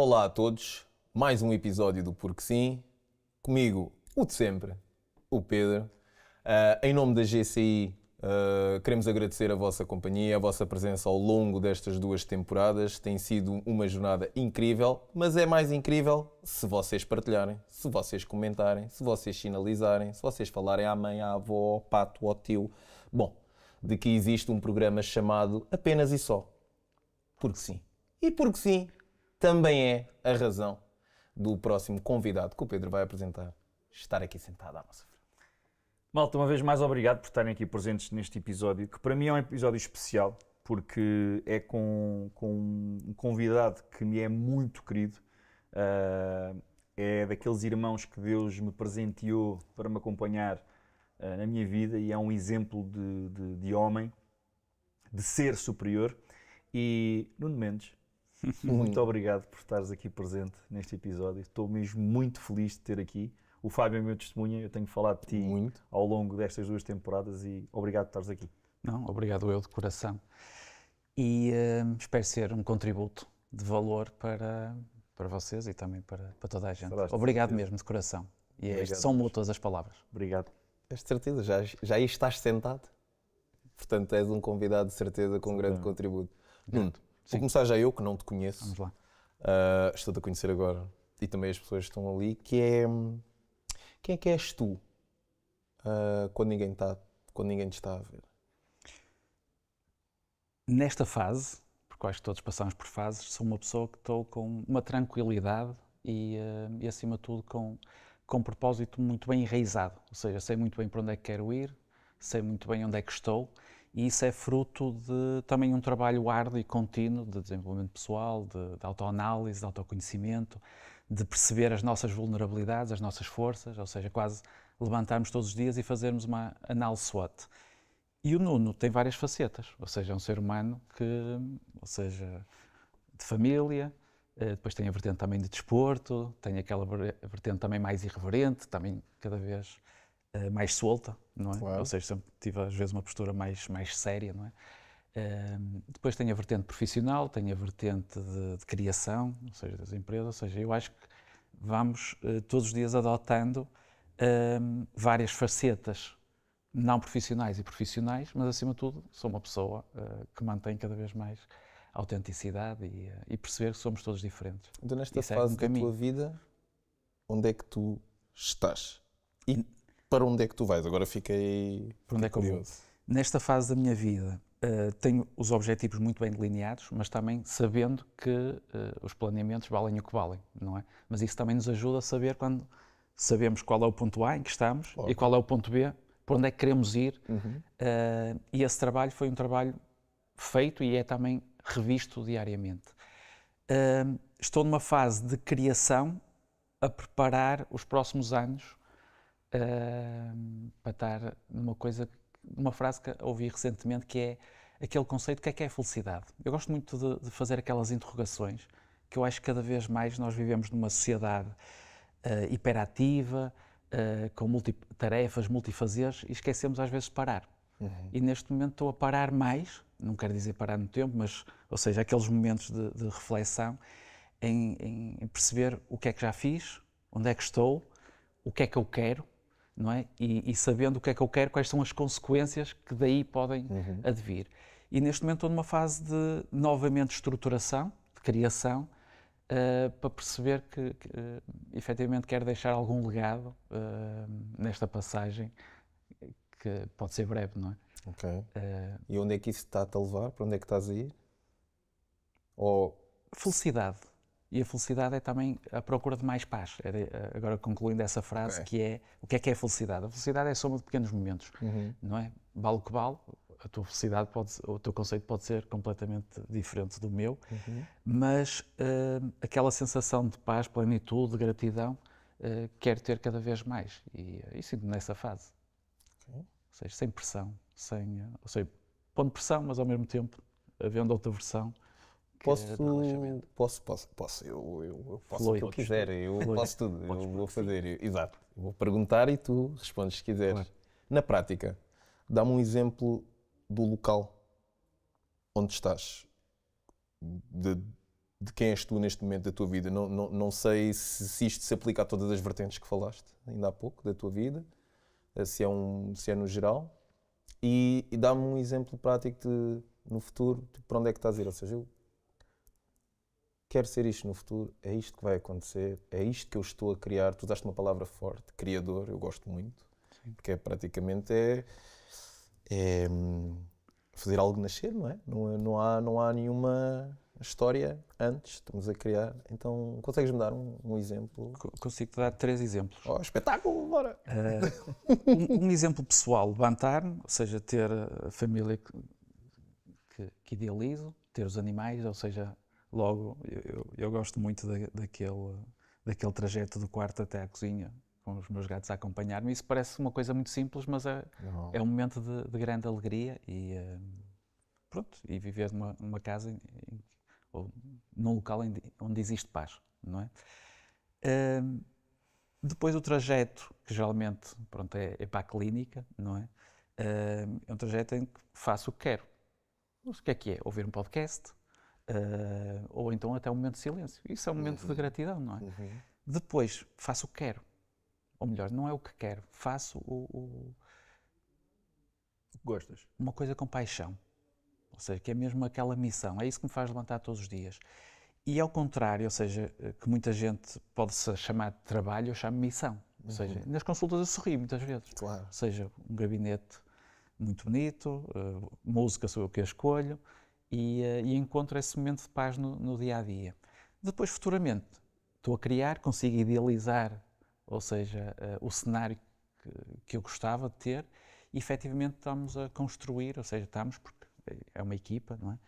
Olá a todos, mais um episódio do Porque Sim, comigo, o de sempre, o Pedro. Em nome da GCI, queremos agradecer a vossa companhia, a vossa presença ao longo destas 2 temporadas. Tem sido uma jornada incrível, mas é mais incrível se vocês partilharem, se vocês comentarem, se vocês sinalizarem, se vocês falarem à mãe, à avó, ao pato, ao tio. Bom, de que existe um programa chamado Apenas e Só. Porque sim. E porque sim, também é a razão do próximo convidado que o Pedro vai apresentar estar aqui sentado à nossa frente. Malta, uma vez mais obrigado por estarem aqui presentes neste episódio, que para mim é um episódio especial, porque é com um convidado que me é muito querido. É daqueles irmãos que Deus me presenteou para me acompanhar na minha vida e é um exemplo de homem, de ser superior. E Nuno Mendes, muito obrigado por estares aqui presente neste episódio. Estou mesmo muito feliz de ter aqui. O Fábio é meu testemunha, eu tenho falado de ti muito ao longo destas 2 temporadas e obrigado por estares aqui. Não, obrigado eu de coração. E espero ser um contributo de valor para vocês e também para toda a gente. Obrigado mesmo de coração. E são mútuas as palavras. Obrigado. És de certeza, já aí estás sentado. Portanto, és um convidado de certeza com um grande contributo. Nuno, vou começar já eu, que não te conheço. Vamos lá. Estou-te a conhecer agora e também as pessoas que estão ali, que é... Quem é que és tu quando ninguém te está a ver? Nesta fase, porque eu acho que todos passamos por fases, sou uma pessoa que estou com uma tranquilidade e acima de tudo, com um propósito muito bem enraizado. Ou seja, sei muito bem para onde é que quero ir, sei muito bem onde é que estou e isso é fruto de também um trabalho árduo e contínuo de desenvolvimento pessoal, de autoanálise, de autoconhecimento, de perceber as nossas vulnerabilidades, as nossas forças, ou seja, quase levantarmos todos os dias e fazermos uma análise SWOT. E o Nuno tem várias facetas, ou seja, é um ser humano que, ou seja, de família, depois tem a vertente também de desporto, tem aquela vertente também mais irreverente, também cada vez mais solta, não é? Claro. Ou seja, sempre tive às vezes uma postura mais séria, não é? Depois tem a vertente profissional, tem a vertente de criação, ou seja, das empresas, ou seja, eu acho que vamos todos os dias adotando várias facetas não profissionais e profissionais, mas acima de tudo sou uma pessoa que mantém cada vez mais a autenticidade e perceber que somos todos diferentes. Então, nesta fase da tua vida, onde é que tu estás? E para onde é que tu vais? Agora fiquei curioso. Nesta fase da minha vida, tenho os objetivos muito bem delineados, mas também sabendo que os planeamentos valem o que valem, não é? Mas isso também nos ajuda a saber quando sabemos qual é o ponto A em que estamos e qual é o ponto B, por onde é que queremos ir. E esse trabalho foi um trabalho feito e é também revisto diariamente. Estou numa fase de criação a preparar os próximos anos para estar numa frase que ouvi recentemente, que é aquele conceito: o que é a felicidade? Eu gosto muito de fazer aquelas interrogações, que eu acho que cada vez mais nós vivemos numa sociedade hiperativa, com multitarefas, multifazeres, e esquecemos às vezes de parar. E neste momento estou a parar mais, não quero dizer parar no tempo, mas, ou seja, aqueles momentos de reflexão em perceber o que é que já fiz, onde é que estou, o que é que eu quero, não é? E sabendo o que é que eu quero, quais são as consequências que daí podem advir. E neste momento estou numa fase de novamente estruturação, de criação, para perceber que efetivamente quero deixar algum legado nesta passagem, que pode ser breve, não é? Ok. E onde é que isso está-te a levar? Para onde é que estás a ir? Felicidade. E a felicidade é também a procura de mais paz. Agora concluindo essa frase, que é: o que é a felicidade? A felicidade é a soma de pequenos momentos, não é? Vale o que vale, a tua felicidade o teu conceito pode ser completamente diferente do meu, mas aquela sensação de paz, plenitude, de gratidão, quero ter cada vez mais e sinto-me nessa fase. Ou seja, sem pressão, ou seja, pondo pressão, mas ao mesmo tempo havendo outra versão. Posso. Eu posso o que eu quiser, eu posso tudo, eu vou fazer. Exato. Eu vou perguntar e tu respondes se quiseres. Claro. Na prática, dá-me um exemplo do local onde estás, de quem és tu neste momento da tua vida. Não sei se isto se aplica a todas as vertentes que falaste ainda há pouco da tua vida, se é no geral. E dá-me um exemplo prático de, no futuro, para onde é que estás a ir. Ou seja, eu quero ser isto no futuro, é isto que vai acontecer, é isto que eu estou a criar. Tu daste uma palavra forte, criador, eu gosto muito, porque praticamente é fazer algo nascer, não é? Não há nenhuma história antes, estamos a criar. Então, consegues-me dar um exemplo? Consigo-te dar 3 exemplos. Oh, espetáculo, bora! Um exemplo pessoal, levantar-me, ou seja, ter a família que idealizo, ter os animais, ou seja, logo, eu gosto muito daquele trajeto do quarto até à cozinha, com os meus gatos a acompanhar-me. Isso parece uma coisa muito simples, mas é um momento de grande alegria e, pronto, e viver numa casa ou num local onde existe paz, não é? Depois o trajeto, que geralmente pronto, é para a clínica, não é? É um trajeto em que faço o que quero. Mas o que é? Ouvir um podcast, ou então até um momento de silêncio. Isso é um momento de gratidão, não é? Depois faço o que quero. Ou melhor, não é o que quero, faço Gostas? uma coisa com paixão. Ou seja, que é mesmo aquela missão. É isso que me faz levantar todos os dias. E ao contrário, ou seja, que muita gente pode-se chamar de trabalho, eu chamo missão. Ou seja, nas consultas eu sorrio muitas vezes. Claro. Ou seja, um gabinete muito bonito, música sou eu que a escolho e encontro esse momento de paz no dia a dia. Depois, futuramente, estou a criar, consigo idealizar, ou seja, o cenário que eu gostava de ter e efetivamente estamos a construir, ou seja, estamos, porque é uma equipa, não é?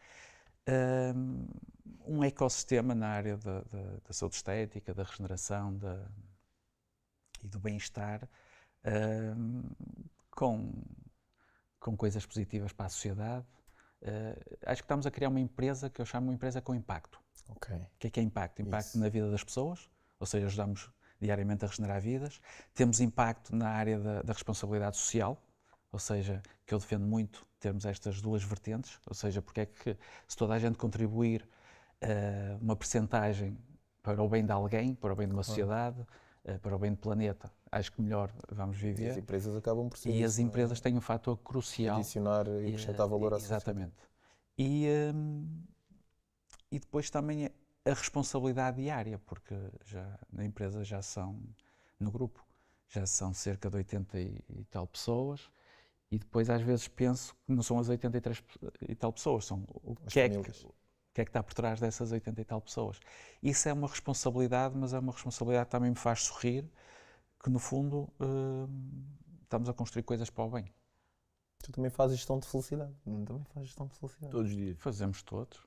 Um ecossistema na área da saúde estética, da regeneração e do bem-estar, com coisas positivas para a sociedade. Acho que estamos a criar uma empresa que eu chamo uma empresa com impacto. Ok. O que é impacto? Impacto Isso. na vida das pessoas, ou seja, ajudamos diariamente a regenerar vidas. Temos impacto na área da responsabilidade social, ou seja, que eu defendo muito termos estas duas vertentes, ou seja, porque é que se toda a gente contribuir uma percentagem para o bem de alguém, para o bem de uma sociedade, para o bem do planeta, acho que melhor vamos viver. E as empresas acabam por ser E as isso, empresas têm um fator crucial. adicionar e acrescentar valor à sociedade. Exatamente. E depois também a responsabilidade diária, porque já na empresa já são, no grupo, já são cerca de 80 e tal pessoas, e depois às vezes penso que não são as 83 e tal pessoas, são o que é que está por trás dessas 80 e tal pessoas. Isso é uma responsabilidade, mas é uma responsabilidade que também me faz sorrir, que no fundo estamos a construir coisas para o bem. Tu também fazes gestão de felicidade. Também fazes gestão de felicidade. Todos os dias. Fazemos todos.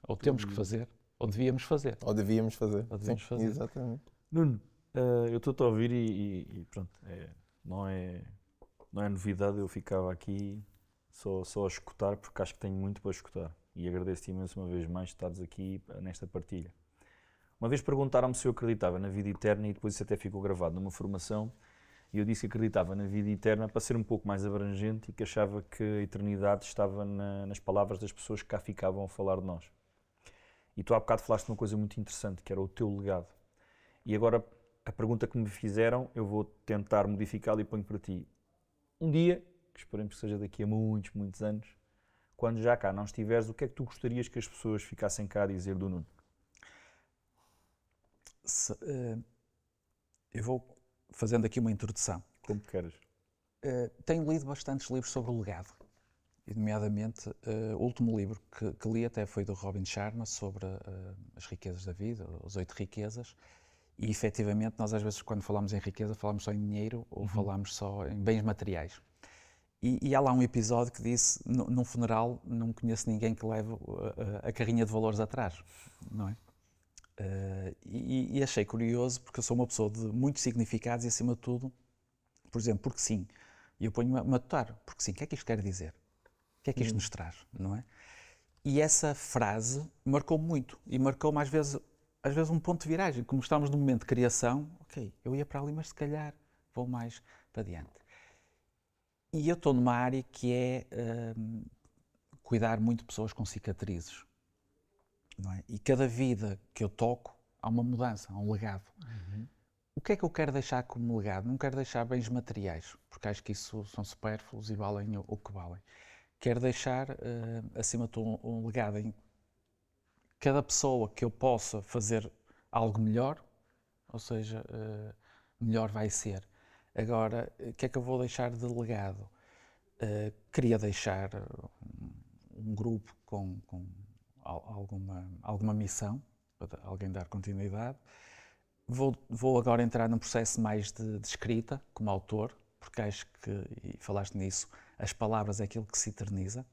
Ou temos que fazer, ou devíamos fazer. Ou devíamos fazer. Ou devíamos fazer. Exatamente. Nuno, eu estou-te a ouvir e pronto, não é novidade, eu ficava aqui só a escutar, porque acho que tenho muito para escutar. E agradeço-te imenso uma vez mais estares aqui nesta partilha. Uma vez perguntaram-me se eu acreditava na vida eterna e depois isso até ficou gravado numa formação e eu disse que acreditava na vida eterna para ser um pouco mais abrangente e que achava que a eternidade estava nas palavras das pessoas que cá ficavam a falar de nós. E tu há bocado falaste de uma coisa muito interessante, que era o teu legado. E agora a pergunta que me fizeram, eu vou tentar modificá-la e ponho para ti. Um dia, que esperemos que seja daqui a muitos, muitos anos, quando já cá não estiveres, o que é que tu gostarias que as pessoas ficassem cá a dizer do Nuno? Eu vou fazendo aqui uma introdução. Como queres. Tenho lido bastantes livros sobre o legado, e nomeadamente o último livro que li até foi do Robin Sharma, sobre as riquezas da vida, as 8 riquezas, e efetivamente nós às vezes quando falamos em riqueza falamos só em dinheiro ou falamos só em bens materiais. E há lá um episódio que disse, num funeral não conheço ninguém que leve a carrinha de valores atrás, não é? E achei curioso porque eu sou uma pessoa de muitos significados e acima de tudo, por exemplo, porque sim, e eu ponho-me a matutar, porque sim, o que é que isto quer dizer? O que é que isto nos traz, não é? E essa frase marcou-me muito e marcou-me às vezes um ponto de viragem, como estamos num momento de criação, ok, eu ia para ali, mas se calhar vou mais para diante. E eu estou numa área que é cuidar muito de pessoas com cicatrizes. não é? E cada vida que eu toco, há uma mudança, há um legado. O que é que eu quero deixar como legado? Não quero deixar bens materiais, porque acho que isso são supérfluos e valem o que valem. Quero deixar, acima de tudo, um legado em cada pessoa que eu possa fazer algo melhor, ou seja, melhor vai ser. Agora, o que é que eu vou deixar de legado? Queria deixar um grupo com alguma missão, para alguém dar continuidade. Vou agora entrar num processo mais de escrita, como autor, porque acho que, e falaste nisso, as palavras é aquilo que se eterniza.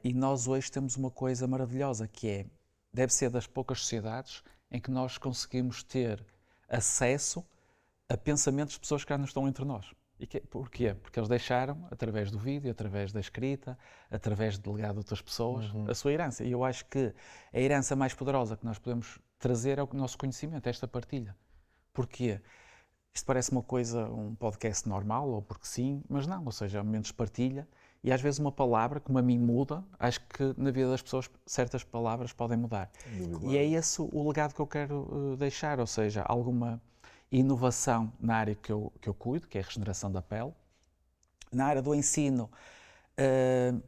E nós hoje temos uma coisa maravilhosa, que é, deve ser das poucas sociedades em que nós conseguimos ter acesso a pensamentos de pessoas que já não estão entre nós. Porquê? Porque eles deixaram, através do vídeo, através da escrita, através do legado de outras pessoas, a sua herança. E eu acho que a herança mais poderosa que nós podemos trazer é o nosso conhecimento, esta partilha. Porquê? Isto parece uma coisa, um podcast normal, ou porque sim, mas não, ou seja, há momentos de partilha e às vezes uma palavra, como a mim muda, acho que na vida das pessoas certas palavras podem mudar. E é esse o legado que eu quero deixar, ou seja, alguma inovação na área que eu cuido, que é a regeneração da pele. Na área do ensino,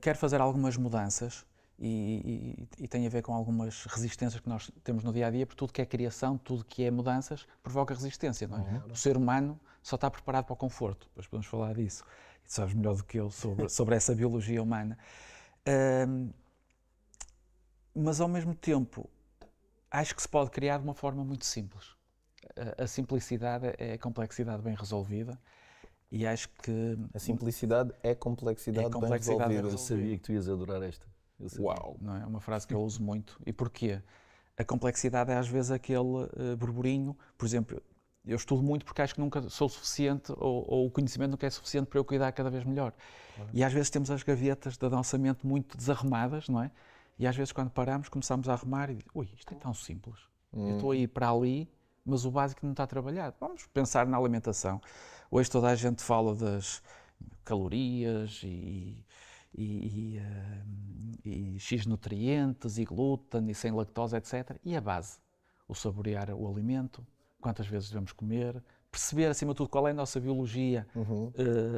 quero fazer algumas mudanças e tem a ver com algumas resistências que nós temos no dia-a-dia, porque tudo que é criação, tudo que é mudanças, provoca resistência, não é? O ser humano só está preparado para o conforto, depois podemos falar disso. E tu sabes melhor do que eu sobre essa biologia humana. Mas, ao mesmo tempo, acho que se pode criar de uma forma muito simples. A simplicidade é a complexidade bem resolvida e acho que... A simplicidade é complexidade, bem resolvida. Eu sabia que tu ias adorar esta. Uau! Não é uma frase que eu uso muito. E porquê? A complexidade é às vezes aquele burburinho. Por exemplo, eu estudo muito porque acho que nunca sou suficiente ou o conhecimento nunca é suficiente para eu cuidar cada vez melhor. E às vezes temos as gavetas da nossa mente muito desarrumadas, não é? E às vezes quando paramos começamos a arrumar e ui, isto é tão simples. Eu estou a ir para ali, mas o básico não está trabalhado. Vamos pensar na alimentação. Hoje toda a gente fala das calorias e X nutrientes e glúten e sem lactose, etc. E a base? O saborear o alimento, quantas vezes devemos comer, perceber acima de tudo qual é a nossa biologia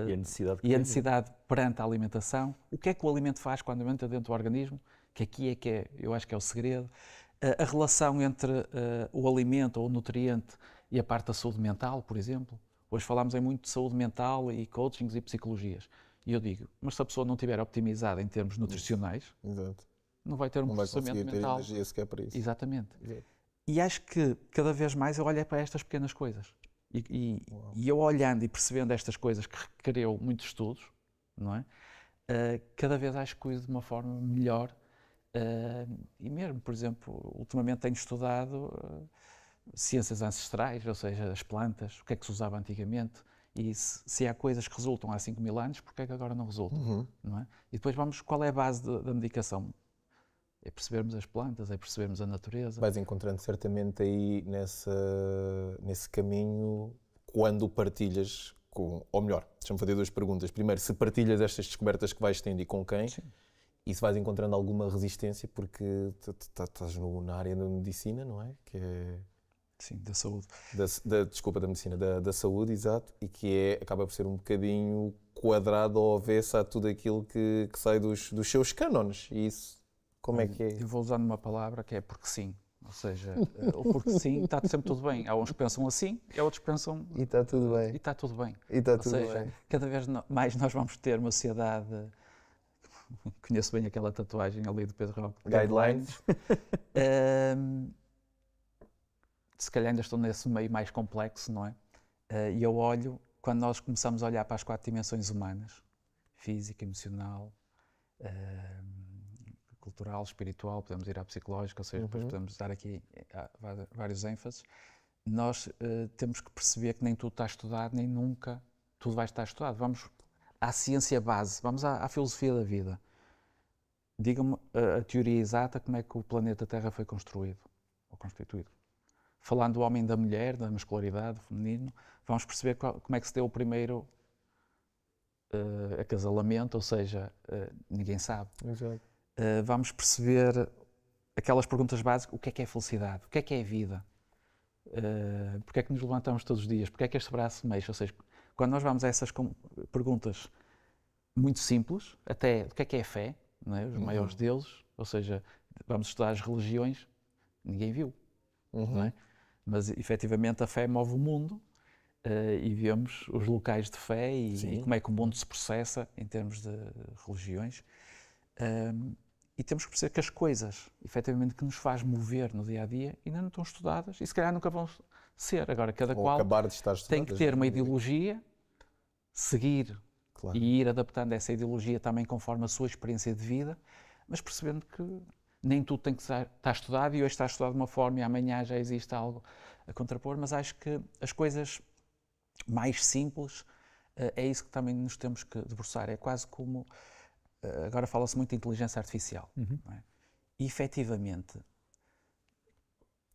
e a necessidade perante a alimentação, o que é que o alimento faz quando entra dentro do organismo, que aqui é que é, eu acho que é o segredo. A relação entre o alimento ou o nutriente e a parte da saúde mental, por exemplo. Hoje falamos muito de saúde mental e coachings e psicologias. E eu digo, mas se a pessoa não estiver optimizada em termos nutricionais, Exato. não vai ter um processamento mental. Não vai conseguir ter energia sequer para isso. Exatamente. Exato. E acho que cada vez mais eu olho para estas pequenas coisas. E eu olhando e percebendo estas coisas que requereu muitos estudos, não é? Cada vez acho que cuido de uma forma melhor. E mesmo, por exemplo, ultimamente tenho estudado ciências ancestrais, ou seja, as plantas, o que é que se usava antigamente, e se há coisas que resultam há 5.000 anos, porque é que agora não resultam? Não é? E depois vamos, qual é a base da medicação? É percebermos as plantas, é percebermos a natureza. Vais encontrando certamente aí nesse caminho quando partilhas com, ou melhor, deixa-me fazer duas perguntas. Primeiro, se partilhas estas descobertas que vais tendo e com quem? Sim. E se vais encontrando alguma resistência porque estás na área da medicina, não é? Que é... Sim, da saúde. Desculpa, da medicina, da saúde, exato, e que acaba por ser um bocadinho quadrado ou avesso a tudo aquilo que sai dos seus cânones. E isso, como é que é? Eu vou usando uma palavra que é porque sim. Ou seja, o porque sim está sempre tudo bem. Há uns que pensam assim e há outros que pensam... E está tudo bem. E está tudo bem. E está tudo bem. Ou seja, cada vez mais nós vamos ter uma sociedade... Conheço bem aquela tatuagem ali do Pedro Roque. Guidelines. Se calhar ainda estou nesse meio mais complexo, não é? E eu olho, quando nós começamos a olhar para as 4 dimensões humanas, física, emocional, cultural, espiritual, podemos ir à psicológica, ou seja, depois podemos dar aqui vários ênfases, nós temos que perceber que nem tudo está estudado, nem nunca tudo vai estar estudado. Vamos à ciência base, vamos à filosofia da vida. Diga-me a teoria exata, como é que o planeta Terra foi construído ou constituído. Falando do homem e da mulher, da masculinidade, do feminino, vamos perceber como é que se deu o primeiro acasalamento, ou seja, ninguém sabe. Exato. Vamos perceber aquelas perguntas básicas: o que é felicidade? O que é a vida? Porque é que nos levantamos todos os dias? Porque é que este braço mexe? Ou seja, quando nós vamos a essas perguntas muito simples, até o que é fé, não é? Os maiores deuses, ou seja, vamos estudar as religiões, ninguém viu, não é? Mas efetivamente a fé move o mundo e vemos os locais de fé e como é que o mundo se processa em termos de religiões. E temos que perceber que as coisas, efetivamente, que nos faz mover no dia-a-dia, ainda não estão estudadas e se calhar nunca vão ser. Agora, cada qual tem que ter uma ideologia, seguir e ir adaptando essa ideologia também conforme a sua experiência de vida, mas percebendo que nem tudo tem que estar estudado e hoje está estudado de uma forma e amanhã já existe algo a contrapor, mas acho que as coisas mais simples é isso que também nos temos que debruçar. É quase como... Agora fala-se muito de inteligência artificial. Não é? E, efetivamente,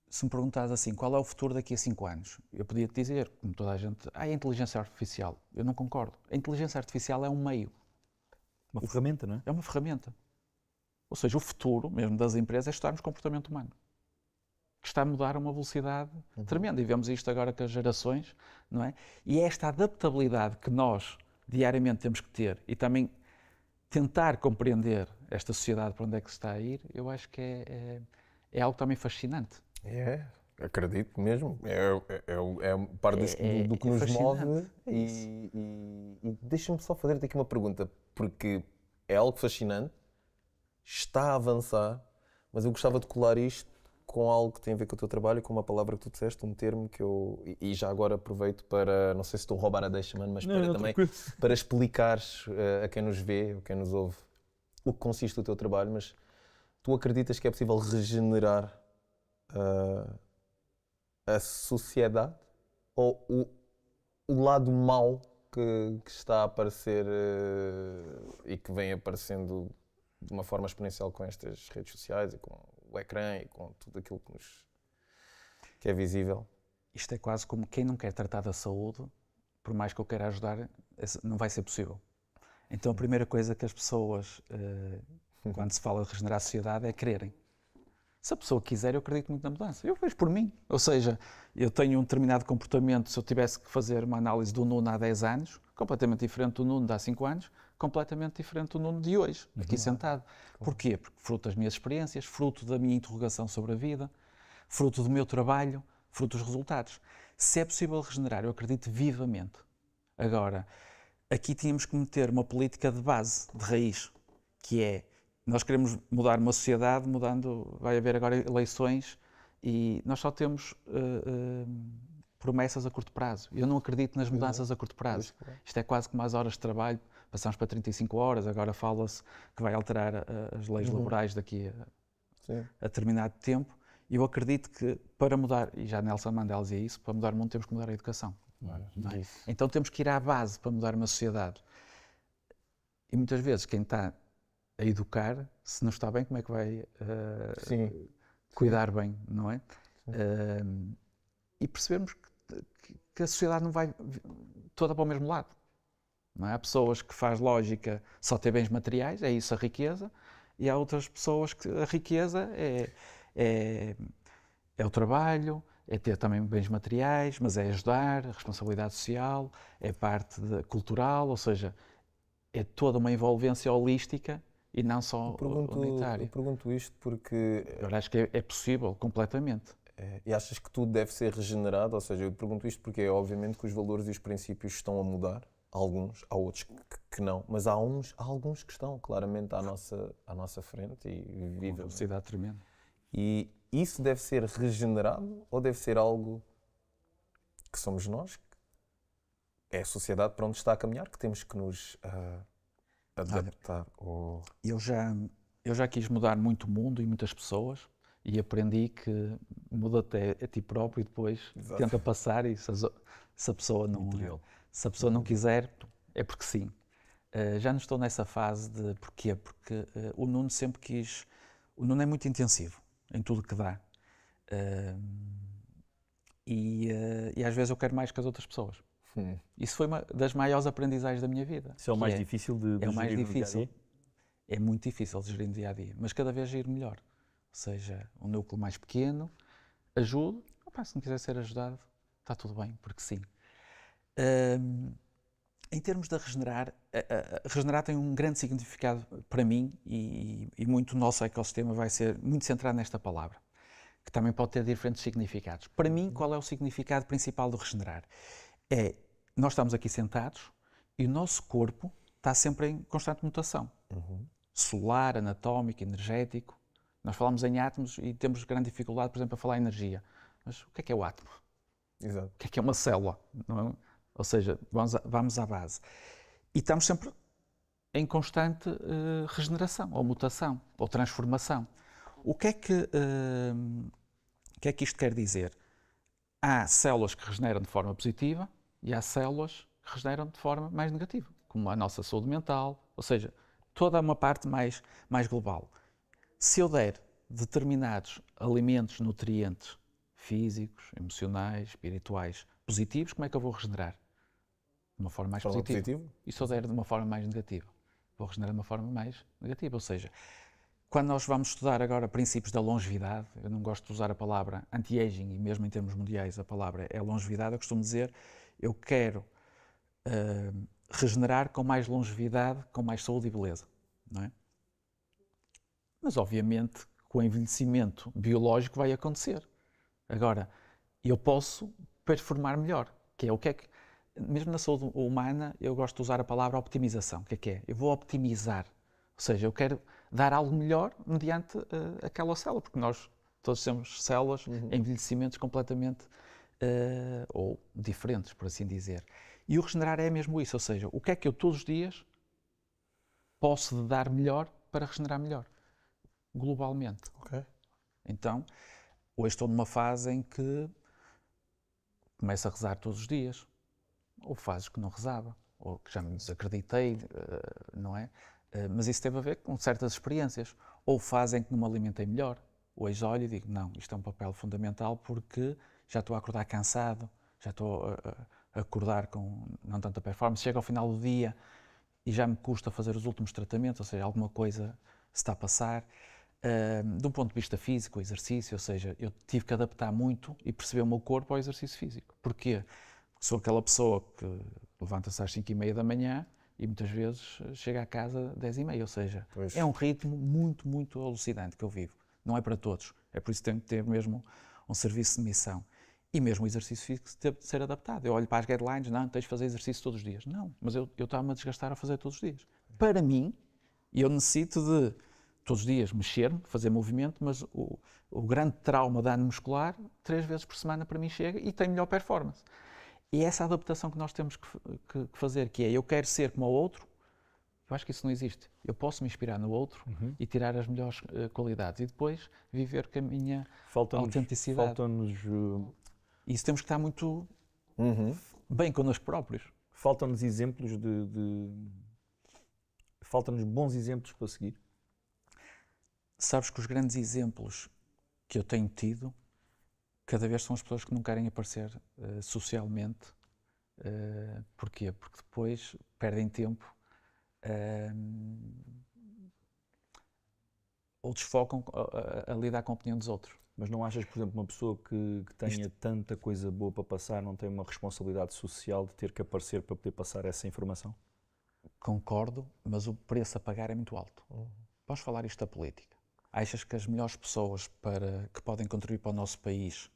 se me perguntares assim, qual é o futuro daqui a 5 anos? Eu podia te dizer, como toda a gente, é a inteligência artificial. Eu não concordo. A inteligência artificial é um meio. Uma ferramenta, não é? É uma ferramenta. Ou seja, o futuro, mesmo das empresas, é estarmos comportamento humano. Que está a mudar a uma velocidade tremenda. E vemos isto agora com as gerações, não é? E é esta adaptabilidade que nós, diariamente, temos que ter e também tentar compreender esta sociedade para onde é que se está a ir, eu acho que é algo também fascinante. Acredito mesmo. É parte do que nos move. E deixa-me só fazer-te aqui uma pergunta, porque é algo fascinante, está a avançar, mas eu gostava de colar isto com algo que tem a ver com o teu trabalho, com uma palavra que tu disseste, um termo que eu... E já agora aproveito para, não sei se estou a roubar a deixa, mano, mas para explicares a quem nos vê, a quem nos ouve, o que consiste o teu trabalho, mas tu acreditas que é possível regenerar a sociedade? Ou o lado mau que está a aparecer e que vem aparecendo de uma forma exponencial com estas redes sociais e com o ecrã e com tudo aquilo que é visível? Isto é quase como quem não quer tratar da saúde, por mais que eu queira ajudar, não vai ser possível. Então a primeira coisa que as pessoas, quando se fala de regenerar a sociedade, é quererem. Se a pessoa quiser, eu acredito muito na mudança. Eu vejo por mim. Ou seja, eu tenho um determinado comportamento, se eu tivesse que fazer uma análise do Nuno há 10 anos, completamente diferente do Nuno de há 5 anos, completamente diferente do Nuno de hoje, aqui sentado. Porquê? Porque fruto das minhas experiências, fruto da minha interrogação sobre a vida, fruto do meu trabalho, fruto dos resultados. Se é possível regenerar, eu acredito vivamente. Agora, aqui tínhamos que meter uma política de base, de raiz, que é, nós queremos mudar uma sociedade, vai haver agora eleições e nós só temos promessas a curto prazo. Eu não acredito nas mudanças a curto prazo. Isto é quase como as horas de trabalho, passamos para 35 horas, agora fala-se que vai alterar as leis laborais daqui a determinado tempo. E eu acredito que para mudar, e já Nelson Mandela dizia isso, para mudar o mundo temos que mudar a educação. Não é? Então temos que ir à base para mudar uma sociedade. E muitas vezes quem está a educar, se não está bem, como é que vai cuidar bem, não é? E percebemos que a sociedade não vai toda para o mesmo lado. Não é? Há pessoas que faz lógica só ter bens materiais, é isso a riqueza, e há outras pessoas que a riqueza é o trabalho, é ter também bens materiais, mas é ajudar, a responsabilidade social, é parte cultural, ou seja, é toda uma envolvência holística e não só unitária. Eu pergunto isto porque... Eu acho que é possível, completamente. E achas que tudo deve ser regenerado? Ou seja, eu te pergunto isto porque é obviamente que os valores e os princípios estão a mudar. Alguns, há outros que não, mas há alguns que estão claramente à nossa frente e vivem. Uma velocidade tremenda. E isso deve ser regenerado ou deve ser algo que somos nós, é a sociedade para onde está a caminhar, que temos que nos adaptar? Eu já quis mudar muito o mundo e muitas pessoas e aprendi que muda-te a ti próprio e depois tenta passar e se a pessoa não quiser, é porque sim. Já não estou nessa fase de porquê? Porque o Nuno sempre quis... O Nuno é muito intensivo em tudo que dá. E às vezes eu quero mais que as outras pessoas. Isso foi uma das maiores aprendizagens da minha vida. Isso é o mais difícil de é o mais gerir difícil. no dia-a-dia? É muito difícil de gerir no dia-a-dia, mas cada vez giro melhor. Ou seja, um núcleo mais pequeno, ajudo. Opa, se não quiser ser ajudado, está tudo bem, porque sim. Em termos de regenerar, regenerar tem um grande significado para mim e muito o nosso ecossistema vai ser muito centrado nesta palavra, que também pode ter diferentes significados. Para mim, qual é o significado principal do regenerar? Nós estamos aqui sentados e o nosso corpo está sempre em constante mutação. Solar, anatómico, energético. Nós falamos em átomos e temos grande dificuldade, por exemplo, a falar em energia. Mas o que é o átomo? Exato. O que é uma célula? Não é? Ou seja, vamos à base. E estamos sempre em constante regeneração, ou mutação, ou transformação. O que é que isto quer dizer? Há células que regeneram de forma positiva e há células que regeneram de forma mais negativa, como a nossa saúde mental, ou seja, toda uma parte mais global. Se eu der determinados alimentos, nutrientes físicos, emocionais, espirituais, positivos, como é que eu vou regenerar? De uma forma mais positiva. E se eu der de uma forma mais negativa? Vou regenerar de uma forma mais negativa. Ou seja, quando nós vamos estudar agora princípios da longevidade, eu não gosto de usar a palavra anti-aging, e mesmo em termos mundiais a palavra é longevidade, eu costumo dizer, eu quero regenerar com mais longevidade, com mais saúde e beleza. Não é? Mas, obviamente, com o envelhecimento biológico vai acontecer. Agora, eu posso performar melhor, que é mesmo na saúde humana, eu gosto de usar a palavra optimização. O que é? Eu vou optimizar, ou seja, eu quero dar algo melhor mediante aquela célula, porque nós todos temos células em envelhecimentos completamente ou diferentes, por assim dizer. E o regenerar é mesmo isso, ou seja, o que é que eu todos os dias posso dar melhor para regenerar melhor, globalmente. Ok. Então, hoje estou numa fase em que começo a rezar todos os dias. Ou fases que não rezava, ou que já me desacreditei, não é? Mas isso teve a ver com certas experiências. Ou fazem que não me alimentei melhor. Hoje olho e digo, não, isto é um papel fundamental porque já estou a acordar cansado, já estou a acordar com não tanta performance. Chego ao final do dia e já me custa fazer os últimos tratamentos, ou seja, alguma coisa se está a passar. De um ponto de vista físico, o exercício, ou seja, eu tive que adaptar muito e perceber o meu corpo ao exercício físico. Porquê? Sou aquela pessoa que levanta-se às 5h30 da manhã e muitas vezes chega a casa às 10h30, ou seja, é um ritmo muito, muito alucinante que eu vivo. Não é para todos, é por isso que tenho que ter mesmo um serviço de missão. E mesmo o exercício físico teve de ser adaptado. Eu olho para as guidelines, não, tens de fazer exercício todos os dias. Não, mas eu estava-me a desgastar a fazer todos os dias. Para mim, eu necessito de, todos os dias, mexer-me, fazer movimento, mas o grande trauma de ano muscular, 3 vezes por semana para mim chega e tem melhor performance. E essa adaptação que nós temos que fazer, que é, eu quero ser como o outro, eu acho que isso não existe. Eu posso me inspirar no outro e tirar as melhores qualidades e depois viver com a minha autenticidade. Faltam-nos... Isso temos que estar muito bem connosco próprios. Faltam-nos exemplos Faltam-nos bons exemplos para seguir. Sabes que os grandes exemplos que eu tenho tido cada vez são as pessoas que não querem aparecer socialmente. Porquê? Porque depois perdem tempo ou desfocam a lidar com a opinião dos outros. Mas não achas, por exemplo, uma pessoa que tenha tanta coisa boa para passar não tem uma responsabilidade social de ter que aparecer para poder passar essa informação? Concordo, mas o preço a pagar é muito alto. Vamos falar isto da política. Achas que as melhores pessoas que podem contribuir para o nosso país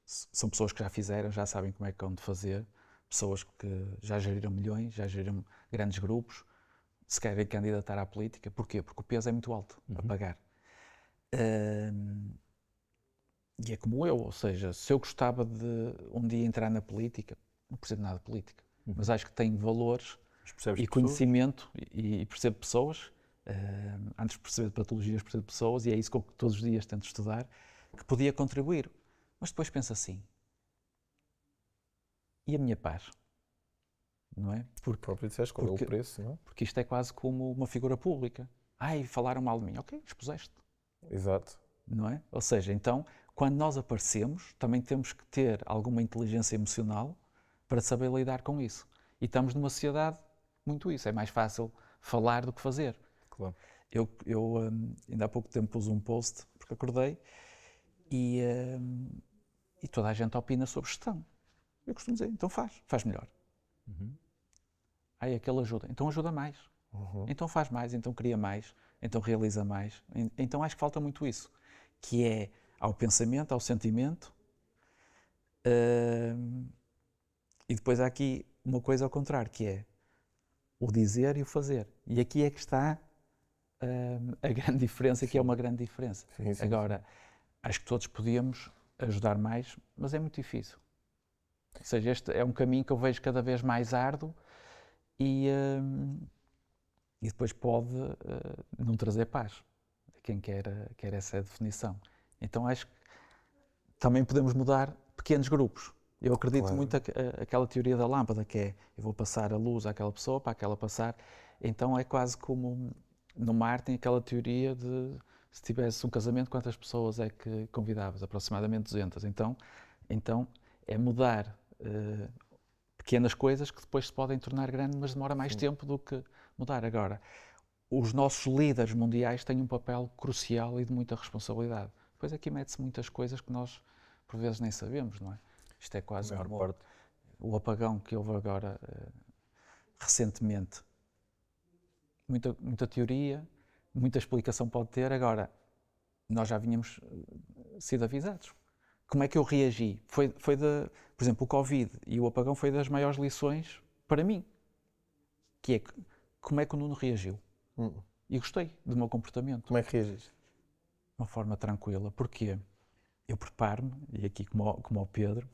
são pessoas que já fizeram, já sabem como é que vão de fazer, pessoas que já geriram milhões, já geriram grandes grupos, se querem candidatar à política? Porquê? Porque o peso é muito alto a pagar. E é como eu, ou seja, se eu gostava de um dia entrar na política, não percebo nada de política, mas acho que tenho valores e conhecimento e percebo pessoas, antes de perceber de patologias, percebo pessoas, e é isso que eu todos os dias tento estudar, que podia contribuir. Mas depois penso assim, e a minha paz? Não é? Porque próprio disseste qual é o preço, não é? Porque isto é quase como uma figura pública. Ai, falaram mal de mim. Ok, expuseste. Exato. Não é? Ou seja, então, quando nós aparecemos, também temos que ter alguma inteligência emocional para saber lidar com isso. E estamos numa sociedade muito isso. É mais fácil falar do que fazer. Claro. Eu ainda há pouco tempo pus um post, porque acordei e toda a gente opina sobre gestão. Eu costumo dizer, então faz melhor. Aí aquele ajuda, então ajuda mais. Então faz mais, então cria mais, então realiza mais. Então acho que falta muito isso, que é ao pensamento, ao sentimento, e depois há aqui uma coisa ao contrário, que é o dizer e o fazer. E aqui é que está a grande diferença, que é uma grande diferença. Sim. Agora, acho que todos podíamos ajudar mais, mas é muito difícil. Ou seja, este é um caminho que eu vejo cada vez mais árduo e depois pode não trazer paz a quem quer essa definição. Então acho que também podemos mudar pequenos grupos. Eu acredito muito aquela teoria da lâmpada, que é, eu vou passar a luz àquela pessoa, para aquela passar. Então é quase como no mar tem aquela teoria de, se tivesse um casamento, quantas pessoas é que convidavas? Aproximadamente 200. Então é mudar pequenas coisas que depois se podem tornar grandes, mas demora mais tempo do que mudar. Agora, os nossos líderes mundiais têm um papel crucial e de muita responsabilidade. Depois aqui mete-se muitas coisas que nós, por vezes, nem sabemos, não é? Isto é quase o apagão que houve agora, recentemente. Muita teoria, muita explicação pode ter. Agora, nós já vínhamos sido avisados. Como é que eu reagi? Por exemplo, o Covid e o apagão foi das maiores lições para mim. Que é como é que o Nuno reagiu. E gostei do meu comportamento. Como é que reagiste? De uma forma tranquila. Porquê? Eu preparo-me, e aqui como ao Pedro,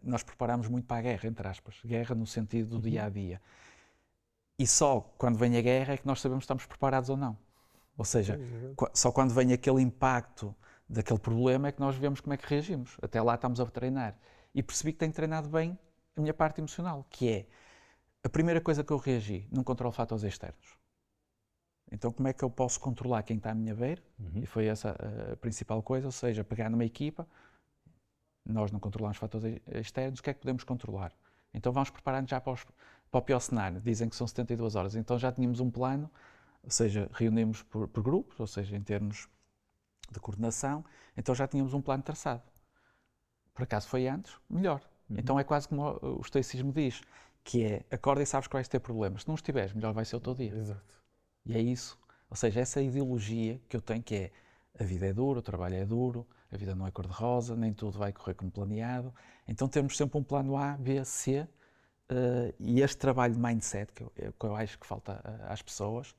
nós preparamos muito para a guerra, entre aspas. Guerra no sentido do dia-a-dia. E só quando vem a guerra é que nós sabemos se estamos preparados ou não. Ou seja, só quando vem aquele impacto daquele problema é que nós vemos como é que reagimos. Até lá estamos a treinar. E percebi que tenho treinado bem a minha parte emocional, que é a primeira coisa que eu reagi, não controlo fatores externos. Então como é que eu posso controlar quem está à minha beira? E foi essa a principal coisa, ou seja, pegar numa equipa, nós não controlamos fatores externos, o que é que podemos controlar? Então vamos preparando já para o pior cenário, dizem que são 72 horas, então já tínhamos um plano, ou seja, reunimos por grupos, ou seja, em termos de coordenação, então já tínhamos um plano traçado. Por acaso foi antes, melhor. Então é quase como o estoicismo diz, que é, acorda e sabes que vais ter problemas. Se não estiveres, melhor vai ser o teu dia. Exato. E é isso. Ou seja, essa ideologia que eu tenho, que é, a vida é dura, o trabalho é duro, a vida não é cor-de-rosa, nem tudo vai correr como planeado. Então temos sempre um plano A, B, C, e este trabalho de mindset, que eu acho que falta às pessoas,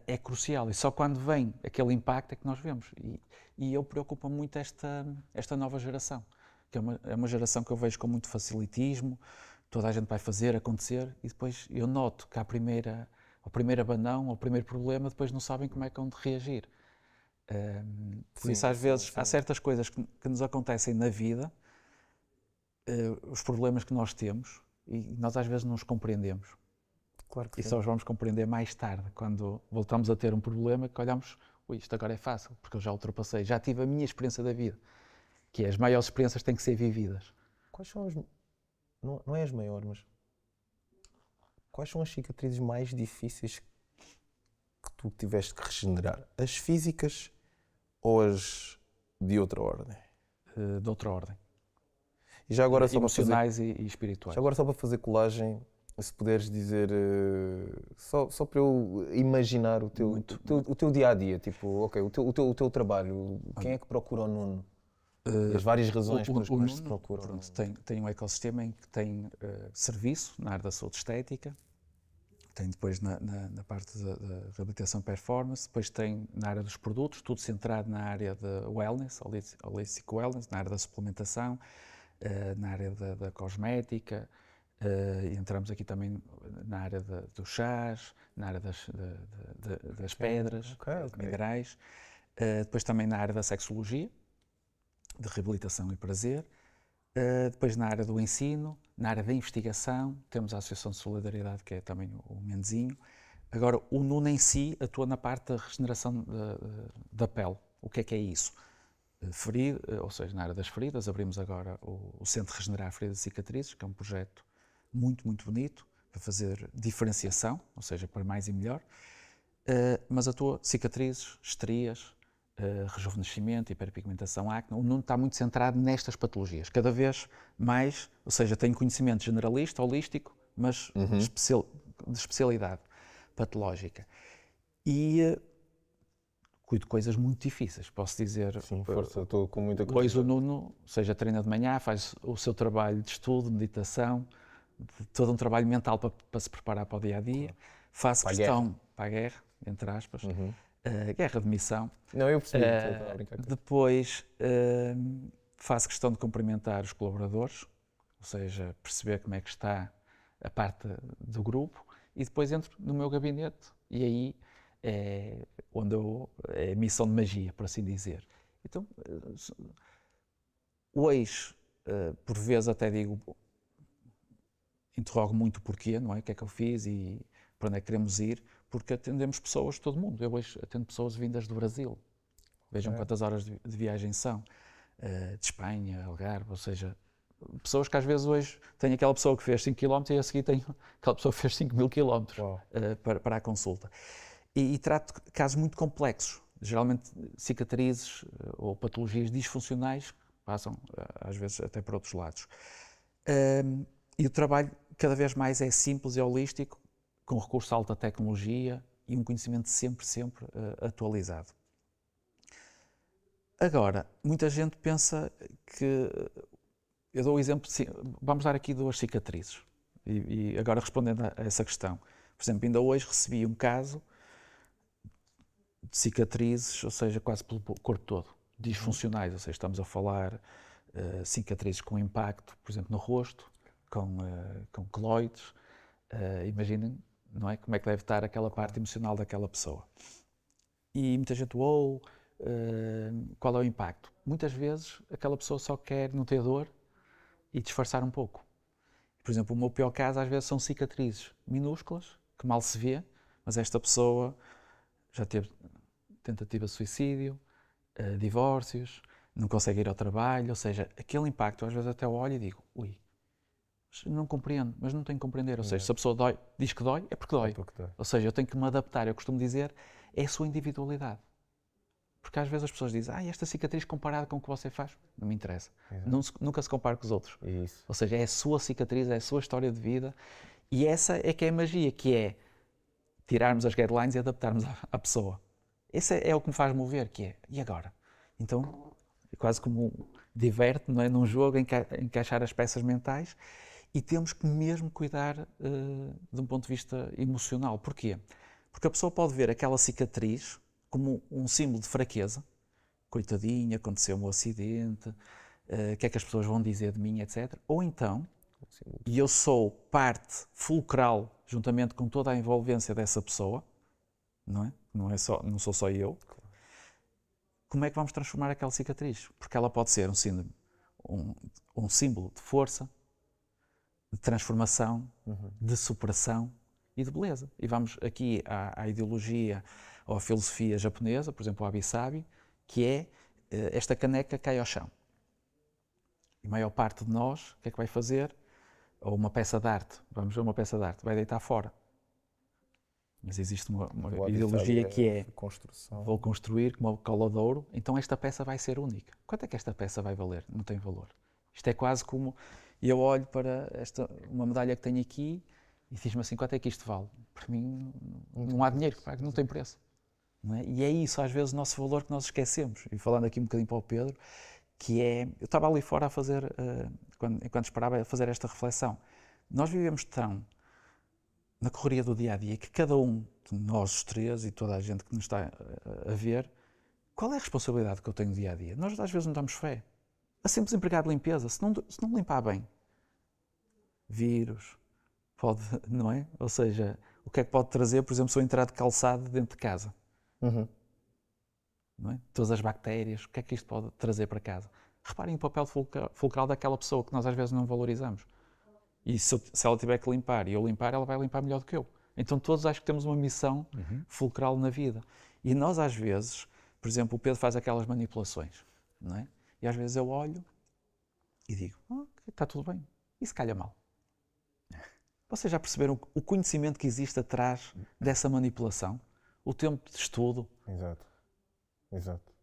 é crucial. E só quando vem aquele impacto é que nós vemos. E eu preocupo-me muito esta nova geração, que é uma geração que eu vejo com muito facilitismo, toda a gente vai fazer, acontecer, e depois eu noto que ao primeiro abanão, ao primeiro problema, depois não sabem como é que vão de reagir. Por isso, às vezes, há certas coisas que nos acontecem na vida, os problemas que nós temos, e nós às vezes não os compreendemos. Claro que E sim. só os vamos compreender mais tarde, quando voltamos a ter um problema, que olhamos, isto agora é fácil, porque eu já ultrapassei, já tive a minha experiência da vida, que é, as maiores experiências têm que ser vividas. Quais são as... Não é as maiores, mas... Quais são as cicatrizes mais difíceis que tu tiveste que regenerar? As físicas ou as de outra ordem? De outra ordem. E já agora só emocionais e espirituais. Já agora só para fazer colagem, se puderes dizer, só para eu imaginar o teu dia-a-dia, tipo, ok, o teu trabalho, quem é que procura o Nuno? As várias razões pelas quais se procura. Pronto, tem um ecossistema em que tem serviço na área da saúde estética, tem depois na parte da reabilitação performance, depois tem na área dos produtos, tudo centrado na área de wellness, holistic wellness, na área da suplementação, na área da cosmética, entramos aqui também na área dos chás, na área das pedras, minerais, depois também na área da sexologia, de reabilitação e prazer, depois na área do ensino, na área da investigação, temos a Associação de Solidariedade, que é também o Mendezinho. Agora, o Nuno em si atua na parte da regeneração da pele. O que é isso? Ou seja, na área das feridas, abrimos agora o Centro de Regenerar Feridas e Cicatrizes, que é um projeto muito, muito bonito, para fazer diferenciação, ou seja, para mais e melhor, mas atua cicatrizes, estrias, rejuvenescimento, hiperpigmentação, acne. O Nuno está muito centrado nestas patologias. Cada vez mais, ou seja, tem conhecimento generalista, holístico, mas de especialidade patológica. E cuido de coisas muito difíceis, posso dizer. Sim, força, estou com muita Pois curiosidade. o Nuno, seja treina de manhã, faz o seu trabalho de estudo, meditação, todo um trabalho mental para se preparar para o dia-a-dia. Faço Para a questão, para a guerra, entre aspas, guerra de missão. Não, eu percebi, estou a brincar. Depois faço questão de cumprimentar os colaboradores, ou seja, perceber como é que está a parte do grupo, e depois entro no meu gabinete e aí é onde é missão de magia, por assim dizer. Então, hoje, por vezes até digo, interrogo muito o porquê, não é? O que é que eu fiz e para onde é que queremos ir, porque atendemos pessoas de todo o mundo. Eu hoje atendo pessoas vindas do Brasil. Vejam quantas horas de viagem são. De Espanha, Algarve, ou seja, pessoas que às vezes hoje têm aquela pessoa que fez 5 km e a seguir tem aquela pessoa que fez 5.000 km para a consulta. E trato casos muito complexos, geralmente cicatrizes ou patologias disfuncionais que passam às vezes até para outros lados. E o trabalho cada vez mais é simples e holístico, com recurso a alta tecnologia e um conhecimento sempre atualizado. Agora, muita gente pensa que... Eu dou o exemplo, vamos dar aqui 2 cicatrizes. E agora respondendo a essa questão. Por exemplo, ainda hoje recebi um caso de cicatrizes, ou seja, quase pelo corpo todo, disfuncionais, ou seja, estamos a falar cicatrizes com impacto, por exemplo, no rosto, com queloides. Imaginem, não é? Como é que deve estar aquela parte emocional daquela pessoa. E muita gente, qual é o impacto? Muitas vezes aquela pessoa só quer não ter dor e disfarçar um pouco. Por exemplo, o meu pior caso às vezes são cicatrizes minúsculas, que mal se vê, mas esta pessoa já teve tentativa de suicídio, divórcios, não consegue ir ao trabalho, ou seja, aquele impacto, às vezes até eu olho e digo, não compreendo, mas não tenho que compreender, ou seja, se a pessoa diz que dói, é porque dói. Ou seja, eu tenho que me adaptar, eu costumo dizer, é a sua individualidade. Porque às vezes as pessoas dizem, esta cicatriz comparada com o que você faz, não me interessa. Nunca se compara com os outros. Isso. Ou seja, é a sua cicatriz, é a sua história de vida, e essa é que é a magia, que é tirarmos as guidelines e adaptarmos à pessoa. Esse é o que me faz mover, que é, e agora? Então, é quase como diverte, não é? Num jogo, encaixar as peças mentais, e temos que mesmo cuidar de um ponto de vista emocional. Porquê? Porque a pessoa pode ver aquela cicatriz como um símbolo de fraqueza. Coitadinha, aconteceu um acidente, o que é que as pessoas vão dizer de mim, etc. Ou então, e eu sou parte fulcral, juntamente com toda a envolvência dessa pessoa, não é? Não sou só eu. Como é que vamos transformar aquela cicatriz? Porque ela pode ser um símbolo de força, de transformação, de superação e de beleza. E vamos aqui à ideologia ou à filosofia japonesa, por exemplo, o wabi-sabi, que é esta caneca cai ao chão. E a maior parte de nós, o que é que vai fazer? Ou uma peça de arte, vamos ver uma peça de arte, vai deitar fora. Mas existe uma ideologia que é, vou construir como uma cola de ouro, então esta peça vai ser única. Quanto é que esta peça vai valer? Não tem valor. Isto é quase como, eu olho para uma medalha que tenho aqui e diz-me assim, quanto é que isto vale? Para mim não há dinheiro que pague, não tem preço. Não é? E é isso, às vezes, o nosso valor que nós esquecemos. E falando aqui um bocadinho para o Pedro, que é, eu estava ali fora a fazer, enquanto esperava, a fazer esta reflexão. Nós vivemos tão na correria do dia-a-dia que cada um de nós os três e toda a gente que nos está a ver, qual é a responsabilidade que eu tenho no dia-a-dia? Nós às vezes não damos fé. A simples empregado de limpeza, se não limpar bem, vírus, pode, não é? Ou seja, o que é que pode trazer, por exemplo, se eu entrar de calçado dentro de casa? Não é? Todas as bactérias, o que é que isto pode trazer para casa? Reparem o papel fulcral daquela pessoa que nós às vezes não valorizamos. E se ela tiver que limpar e eu limpar, ela vai limpar melhor do que eu. Então todos acho que temos uma missão fulcral na vida. E nós às vezes, por exemplo, o Pedro faz aquelas manipulações, não é? E às vezes eu olho e digo, está tudo bem, e se calha mal. Vocês já perceberam o conhecimento que existe atrás dessa manipulação? O tempo de estudo? Exato.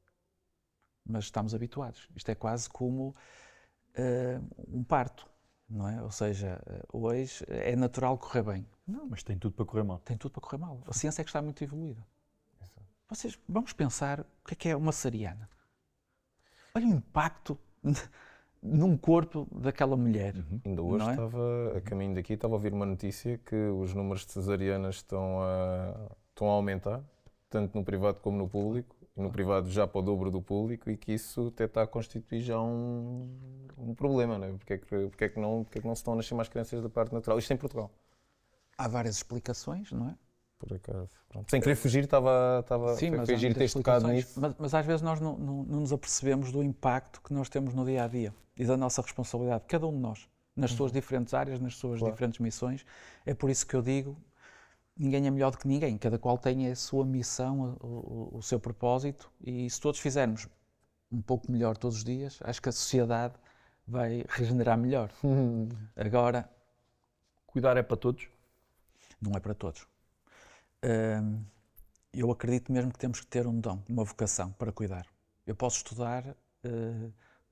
mas estamos habituados. Isto é quase como um parto, não é? Ou seja, hoje é natural correr bem. Não, mas tem tudo para correr mal. Tem tudo para correr mal. A ciência é que está muito evoluída. Vocês, vamos pensar o que é uma cesariana. Olha o impacto num corpo daquela mulher. Ainda hoje não é? estava, a caminho daqui, estava a ouvir uma notícia que os números de cesarianas estão a aumentar, tanto no privado como no público, e no privado já para o dobro do público, e que isso até está a constituir já um problema, não é? Porque é que não se estão a nascer mais crianças da parte natural? Isto em Portugal. Há várias explicações, não é? Por acaso. Pronto. Sem querer fugir, foi giro teres tocado nisso. Mas às vezes nós não nos apercebemos do impacto que nós temos no dia a dia e da nossa responsabilidade, cada um de nós, nas suas diferentes áreas, nas suas diferentes missões. É por isso que eu digo: ninguém é melhor do que ninguém, cada qual tem a sua missão, o seu propósito, e se todos fizermos um pouco melhor todos os dias, acho que a sociedade vai regenerar melhor. Agora, Cuidar é para todos? não é para todos. Eu acredito mesmo que temos que ter um dom, uma vocação para cuidar. Eu posso estudar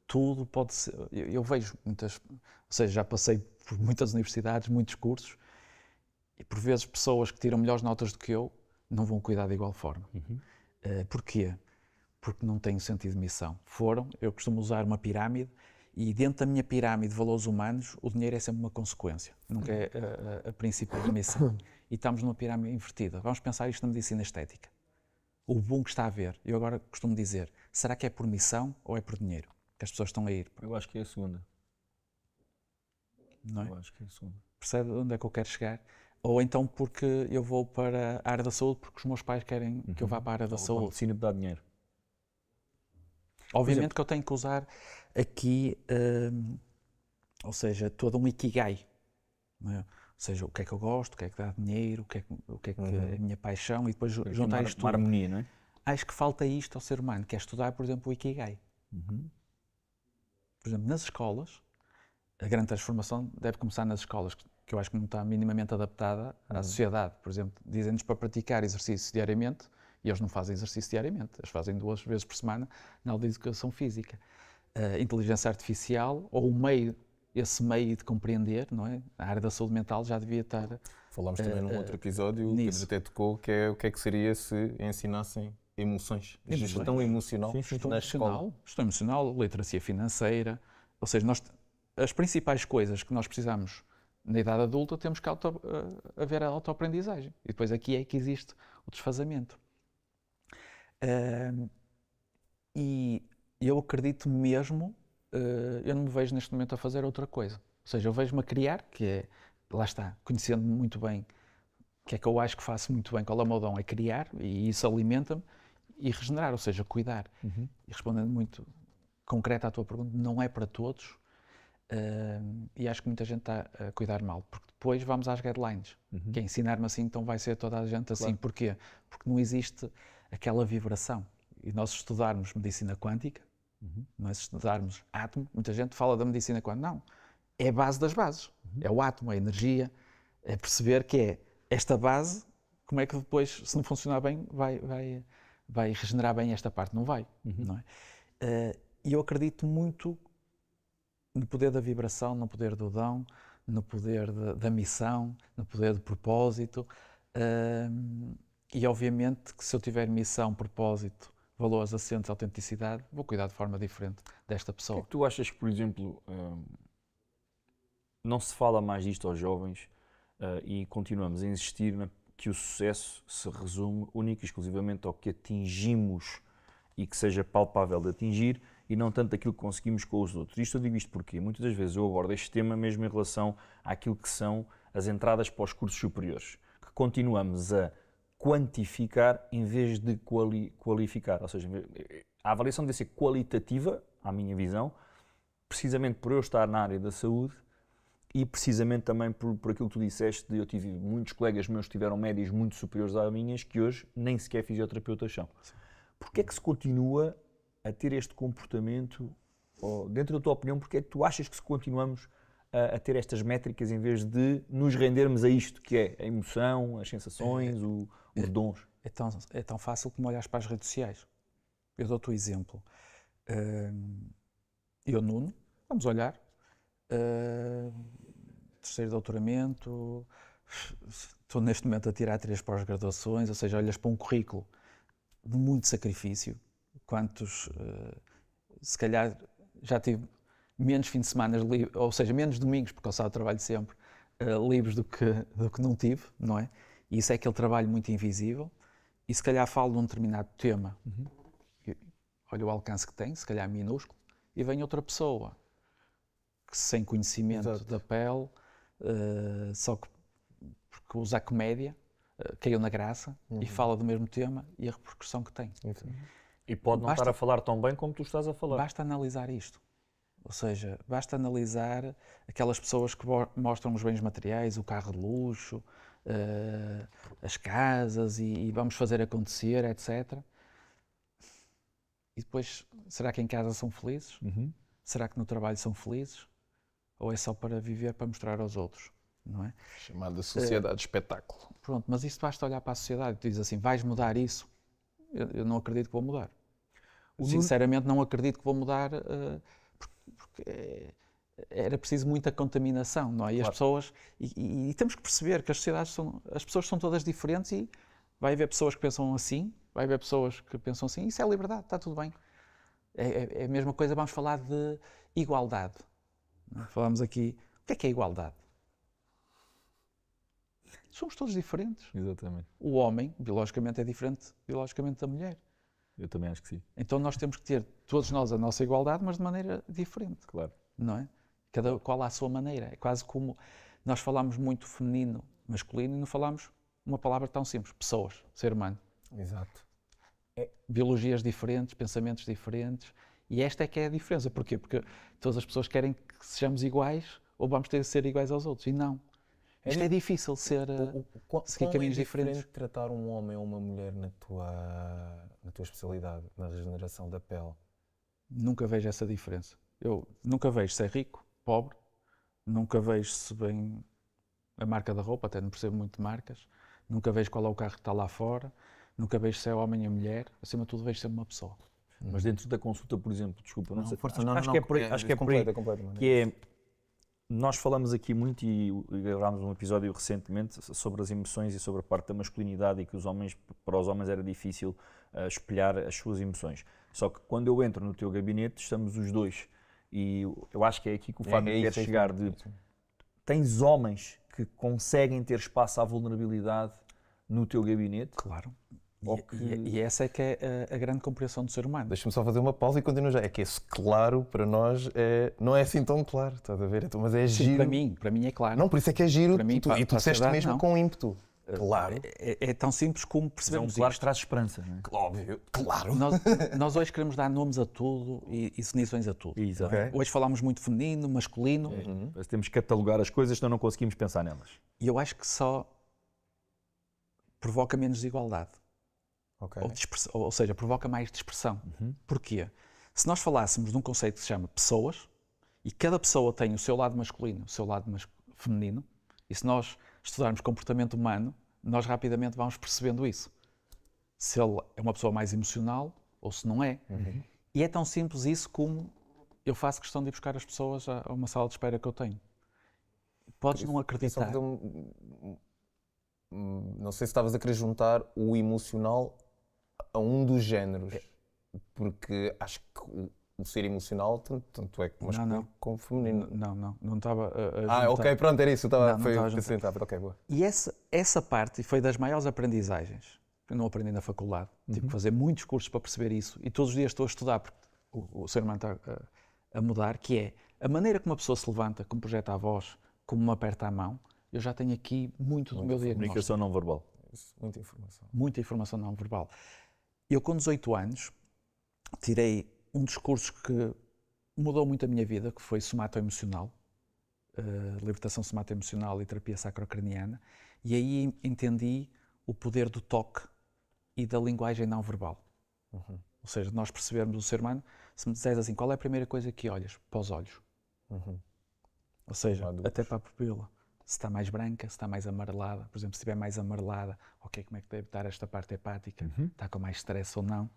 tudo, pode ser. Eu vejo muitas, ou seja, já passei por muitas universidades, muitos cursos, e por vezes pessoas que tiram melhores notas do que eu não vão cuidar de igual forma. Porquê? Porque não têm sentido de missão. Eu costumo usar uma pirâmide, e dentro da minha pirâmide de valores humanos, o dinheiro é sempre uma consequência, nunca é a principal missão. E estamos numa pirâmide invertida. Vamos pensar isto na medicina estética. O boom que está a haver, eu agora costumo dizer, será que é por missão ou é por dinheiro que as pessoas estão a ir? Eu acho que é a segunda. Não é? Eu acho que é a segunda. Percebe onde é que eu quero chegar? Ou então porque eu vou para a área da saúde porque os meus pais querem que eu vá para a área da A saúde. medicina te dá dinheiro. Obviamente que eu tenho que usar aqui, ou seja, todo um ikigai. Não é? Ou seja, o que é que eu gosto, o que é que dá dinheiro, o que é a minha paixão, e depois juntar isto tudo. Uma harmonia, não é? Acho que falta isto ao ser humano, que é estudar, por exemplo, o ikigai. Por exemplo, nas escolas, a grande transformação deve começar nas escolas, que eu acho que não está minimamente adaptada à sociedade. Por exemplo, dizem-nos para praticar exercício diariamente, e eles não fazem exercício diariamente, eles fazem 2 vezes por semana na aula de educação física. A inteligência artificial, ou esse meio de compreender, não é? A área da saúde mental já devia estar. Falámos também num outro episódio, o Pedro até tocou, que é o que é que seria se ensinassem emoções, gestão emocional na escola. Gestão emocional, literacia financeira, ou seja, as principais coisas que nós precisamos na idade adulta, temos que haver a autoaprendizagem. E depois aqui é que existe o desfazamento. E eu acredito mesmo, eu não me vejo neste momento a fazer outra coisa. Ou seja, eu vejo-me a criar, que é, lá está, conhecendo-me muito bem, o que é que eu acho que faço muito bem, qual é o meu dom, é criar, e isso alimenta-me, e regenerar, ou seja, cuidar. E respondendo muito concreto à tua pergunta, não é para todos, e acho que muita gente está a cuidar mal, porque depois vamos às guidelines, que é ensinar-me assim, então vai ser toda a gente assim. Claro. Porquê? Porque não existe aquela vibração. E nós estudarmos medicina quântica, nós estudarmos átomo, muita gente fala da medicina quântica, não, é a base das bases, é o átomo, é a energia, é perceber que é esta base, como é que depois, se não funcionar bem, vai regenerar bem esta parte, não vai, não é? E eu acredito muito no poder da vibração, no poder do dom, no poder da missão, no poder do propósito, e obviamente que se eu tiver missão, propósito, valores assentes, autenticidade, vou cuidar de forma diferente desta pessoa. O que é que tu achas que, por exemplo, não se fala mais disto aos jovens e continuamos a insistir que o sucesso se resume única e exclusivamente ao que atingimos e que seja palpável de atingir, e não tanto aquilo que conseguimos com os outros. Isto eu digo isto porque muitas das vezes eu abordo este tema mesmo em relação àquilo que são as entradas para os cursos superiores, que continuamos a quantificar em vez de qualificar. Ou seja, a avaliação deve ser qualitativa, à minha visão, precisamente por eu estar na área da saúde e precisamente também por aquilo que tu disseste, eu tive muitos colegas meus que tiveram médias muito superiores às minhas, que hoje nem sequer fisioterapeutas são. Porquê é que se continua a ter este comportamento, ou, dentro da tua opinião, porque é que tu achas que se continuamos a ter estas métricas em vez de nos rendermos a isto, que é a emoção, as sensações, os dons? É tão fácil como olhares para as redes sociais. Eu dou-te o exemplo. Eu, Nuno, vamos olhar. Terceiro doutoramento, estou neste momento a tirar 3 pós-graduações, ou seja, olhas para um currículo de muito sacrifício. Quantos, se calhar, já tive menos fins de semana, ou seja, menos domingos, porque eu só trabalho sempre, livres do que não tive, não é? E isso é aquele trabalho muito invisível. E se calhar falo de um determinado tema, olha o alcance que tem, se calhar minúsculo, e vem outra pessoa que sem conhecimento da pele, só que porque usa a comédia, caiu na graça e fala do mesmo tema e a repercussão que tem. E pode não estar a falar tão bem como tu estás a falar. Basta analisar isto. Ou seja, basta analisar aquelas pessoas que mostram os bens materiais, o carro de luxo, as casas e vamos fazer acontecer, etc. E depois, será que em casa são felizes? Será que no trabalho são felizes? Ou é só para viver, para mostrar aos outros? Não é? Chamada sociedade de espetáculo. Pronto, mas isso basta olhar para a sociedade e tu dizes assim, vais mudar isso? Eu não acredito que vou mudar. Sinceramente não acredito que vou mudar porque era preciso muita contaminação, não é? E claro. As pessoas, e temos que perceber que as pessoas são todas diferentes e vai haver pessoas que pensam assim, vai haver pessoas que pensam assim, isso é liberdade, está tudo bem. É a mesma coisa, vamos falar de igualdade. Falamos aqui, o que é igualdade? Somos todos diferentes. Exatamente. O homem, biologicamente, é diferente biologicamente da mulher. Eu também acho que sim. Então nós temos que ter, todos nós, a nossa igualdade, mas de maneira diferente. Claro. Não é? Cada qual à sua maneira. É quase como nós falamos muito feminino, masculino, e não falamos uma palavra tão simples. Pessoas, ser humano. Exato. Biologias diferentes, pensamentos diferentes. E esta é que é a diferença. Porquê? Porque todas as pessoas querem que sejamos iguais ou vamos ter de ser iguais aos outros. E não. Isto é difícil seguir caminhos diferentes. É diferente tratar um homem ou uma mulher na tua especialidade, na regeneração da pele? Nunca vejo essa diferença. Eu nunca vejo se é rico, pobre, nunca vejo se vem a marca da roupa, até não percebo muito de marcas, nunca vejo qual é o carro que está lá fora, nunca vejo se é homem ou mulher, acima de tudo vejo sempre uma pessoa. Mas dentro da consulta, por exemplo, desculpa, não sei, acho que é por aí, nós falamos aqui muito e gravámos um episódio recentemente sobre as emoções e sobre a parte da masculinidade e que para os homens era difícil espelhar as suas emoções. Só que quando eu entro no teu gabinete, estamos os dois. E eu acho que é aqui que o Fábio quer chegar. Tens homens que conseguem ter espaço à vulnerabilidade no teu gabinete? Claro. E essa é que é a grande compreensão do ser humano. Deixa-me só fazer uma pausa e continuo já. É que esse claro, para nós, não é assim tão claro, estás a ver? Mas é Sim, giro. para mim é claro. Não, por isso é que é giro. Para mim, e tu disseste mesmo com ímpeto. Claro. É tão simples como percebemos claro isto. Traz esperança, não é? Óbvio. Claro. Nós hoje queremos dar nomes a tudo e definições a tudo. Exato. Okay. Hoje falamos muito feminino, masculino. Mas temos que catalogar as coisas, senão não conseguimos pensar nelas. E eu acho que só provoca menos desigualdade. Okay. Ou seja, provoca mais dispersão. Porquê? Se nós falássemos de um conceito que se chama pessoas, e cada pessoa tem o seu lado masculino, o seu lado feminino, e se nós estudarmos comportamento humano, nós rapidamente vamos percebendo isso. Se ele é uma pessoa mais emocional ou se não é. E é tão simples isso como eu faço questão de ir buscar as pessoas a uma sala de espera que eu tenho. Podes não acreditar. Não sei se estavas a querer juntar o emocional a um dos géneros, porque acho que o ser emocional tanto é masculino como feminino. Não estava a juntar. Ok, pronto, era isso. Foi ok, boa. E essa parte foi das maiores aprendizagens. Eu não aprendi na faculdade. Tive que fazer muitos cursos para perceber isso. E todos os dias estou a estudar, porque o ser humano está a mudar, que é a maneira como uma pessoa se levanta, como projeta a voz, como me aperta a mão. Eu já tenho aqui muito do meu diagnóstico. Comunicação não verbal. Muita informação. Muita informação não verbal. Eu, com 18 anos, tirei um dos cursos que mudou muito a minha vida, que foi somato-emocional, libertação somato-emocional e terapia sacrocraniana, e aí entendi o poder do toque e da linguagem não verbal. Ou seja, nós percebermos o ser humano, se me disseres assim, qual é a primeira coisa que olhas? Para os olhos. Ou seja, até para a pupila. Se está mais branca, se está mais amarelada. Por exemplo, se estiver mais amarelada, ok, como é que deve estar esta parte hepática? Está com mais stress ou não?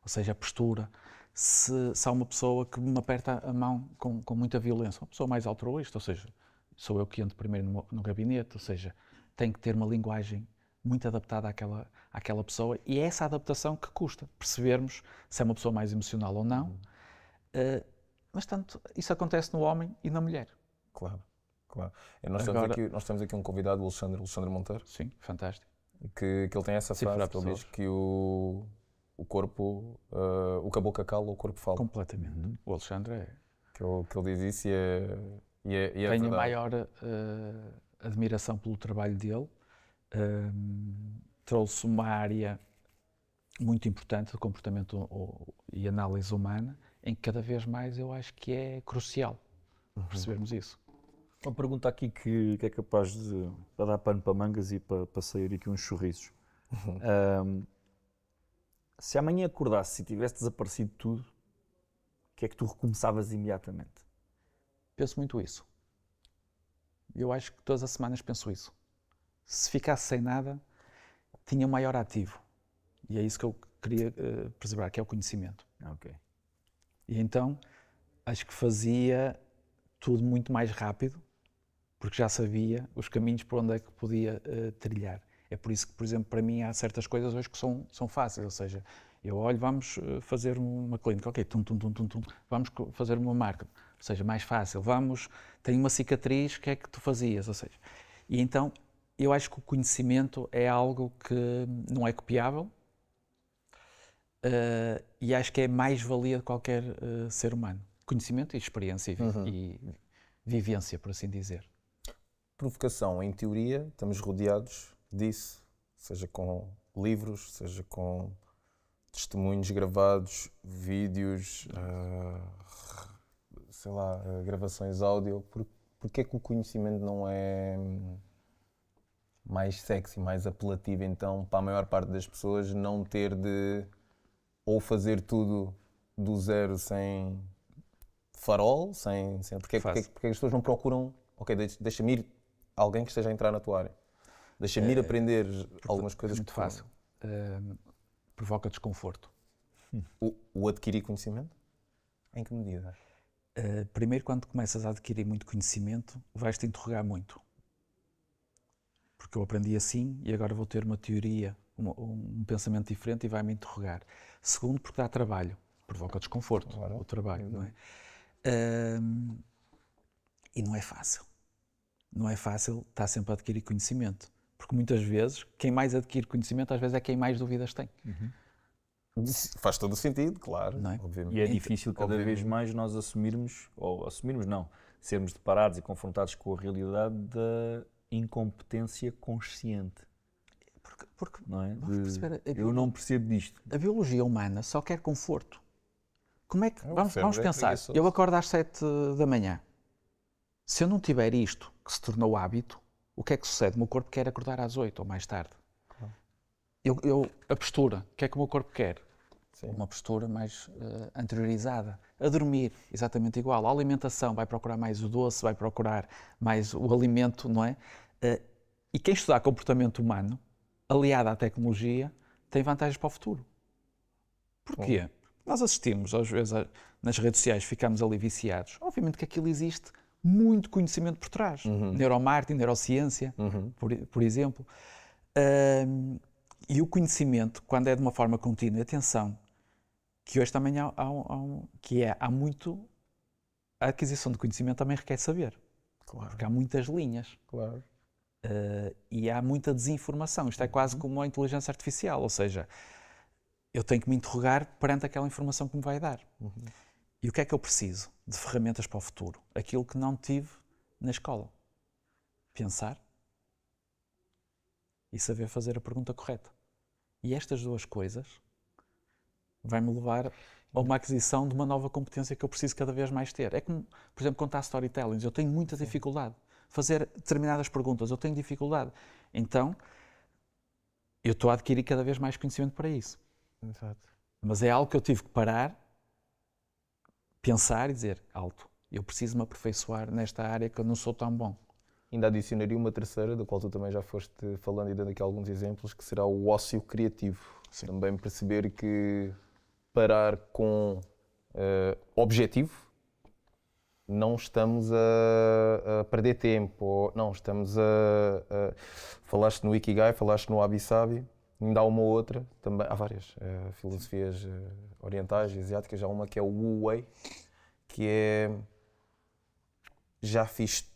ou seja, a postura. Se há uma pessoa que me aperta a mão com muita violência, uma pessoa mais altruísta, ou seja, sou eu que entro primeiro no gabinete, ou seja, tem que ter uma linguagem muito adaptada àquela pessoa, e é essa adaptação que custa, percebermos se é uma pessoa mais emocional ou não. Mas tanto, isso acontece no homem e na mulher. Claro, claro. Nós temos aqui um convidado, o Alexandre Monteiro. Sim, fantástico. Que ele tem essa frase, que ele diz que o corpo, o caboclo cala, o corpo fala. Completamente. O Alexandre é... Que ele diz isso e é Tenho verdade. a maior admiração pelo trabalho dele. Trouxe uma área muito importante de comportamento e análise humana, em que cada vez mais eu acho que é crucial percebermos isso. Uma pergunta aqui que é capaz de dar pano para mangas e para sair aqui uns sorrisos. Se amanhã acordasses e tivesse desaparecido tudo, o que é que tu recomeçavas imediatamente? Penso muito isso. Eu acho que todas as semanas penso isso. Se ficasse sem nada, tinha um maior ativo. E é isso que eu queria preservar, que é o conhecimento. Ok. E então, acho que fazia tudo muito mais rápido, porque já sabia os caminhos por onde é que podia trilhar. É por isso que, por exemplo, para mim há certas coisas hoje que são fáceis, ou seja, eu olho, vamos fazer uma clínica, ok, vamos fazer uma marca, ou seja, mais fácil, tenho uma cicatriz, o que é que tu fazias, ou seja, e então eu acho que o conhecimento é algo que não é copiável e acho que é mais valia de qualquer ser humano. Conhecimento e experiência e vivência, por assim dizer. Provocação, em teoria, estamos rodeados disso, seja com livros, seja com testemunhos gravados, vídeos, sei lá, gravações áudio. Porquê que o conhecimento não é mais sexy, mais apelativo, então, para a maior parte das pessoas, não ter de ou fazer tudo do zero sem farol, porque as pessoas não procuram, ok, deixa-me ir alguém que esteja a entrar na tua área. Deixa-me ir aprender algumas coisas. É muito fácil. Provoca desconforto. O adquirir conhecimento? Em que medida? Primeiro, quando começas a adquirir muito conhecimento, vais-te interrogar muito. Porque eu aprendi assim e agora vou ter uma teoria, um pensamento diferente e vai-me interrogar. Segundo, porque dá trabalho. Provoca desconforto, claro, o trabalho, não é? E não é fácil. Não é fácil estar sempre a adquirir conhecimento. Porque muitas vezes, quem mais adquire conhecimento, às vezes é quem mais dúvidas tem. Faz todo o sentido, claro. Não é? Obviamente. E é difícil cada vez mais nós assumirmos não, sermos deparados e confrontados com a realidade da incompetência consciente. Porque não é? vamos perceber, eu não percebo disto. A biologia humana só quer conforto. Como é que, vamos pensar, preguiçoso. eu acordo às 7 da manhã. Se eu não tiver isto, que se tornou hábito, o que é que sucede? O meu corpo quer acordar às 8 ou mais tarde. A postura, o que é que o meu corpo quer? Sim. Uma postura mais anteriorizada. A dormir, exatamente igual. A alimentação, vai procurar mais o doce, vai procurar mais o alimento, não é? E quem estudar comportamento humano, aliado à tecnologia, tem vantagens para o futuro. Porquê? Nós assistimos, às vezes, nas redes sociais, ficamos ali viciados. Obviamente que aquilo existe muito conhecimento por trás. Neuromarketing, neurociência, por exemplo. E o conhecimento, quando é de uma forma contínua, atenção, que hoje também há muito... A aquisição de conhecimento também requer saber. Claro. Porque há muitas linhas. Claro. E há muita desinformação. Isto é quase como a inteligência artificial, ou seja, eu tenho que me interrogar perante aquela informação que me vai dar. E o que é que eu preciso de ferramentas para o futuro? Aquilo que não tive na escola. Pensar e saber fazer a pergunta correta. E estas duas coisas vai-me levar a uma aquisição de uma nova competência que eu preciso cada vez mais ter. É como, por exemplo, contar storytellings. Eu tenho muita dificuldade. Fazer determinadas perguntas, eu tenho dificuldade. Então, eu estou a adquirir cada vez mais conhecimento para isso. Exato. Mas é algo que eu tive que parar, pensar e dizer, alto, eu preciso me aperfeiçoar nesta área que eu não sou tão bom. Ainda adicionaria uma terceira, da qual tu também já foste falando e dando aqui alguns exemplos, que será o ócio criativo. Sim. Também perceber que parar com objetivo, não estamos a perder tempo, ou não, estamos falaste no Ikigai, falaste no Wabi Sabi, ainda há uma outra, também, há várias filosofias orientais e asiáticas, há uma que é o Wu Wei, que é já fiz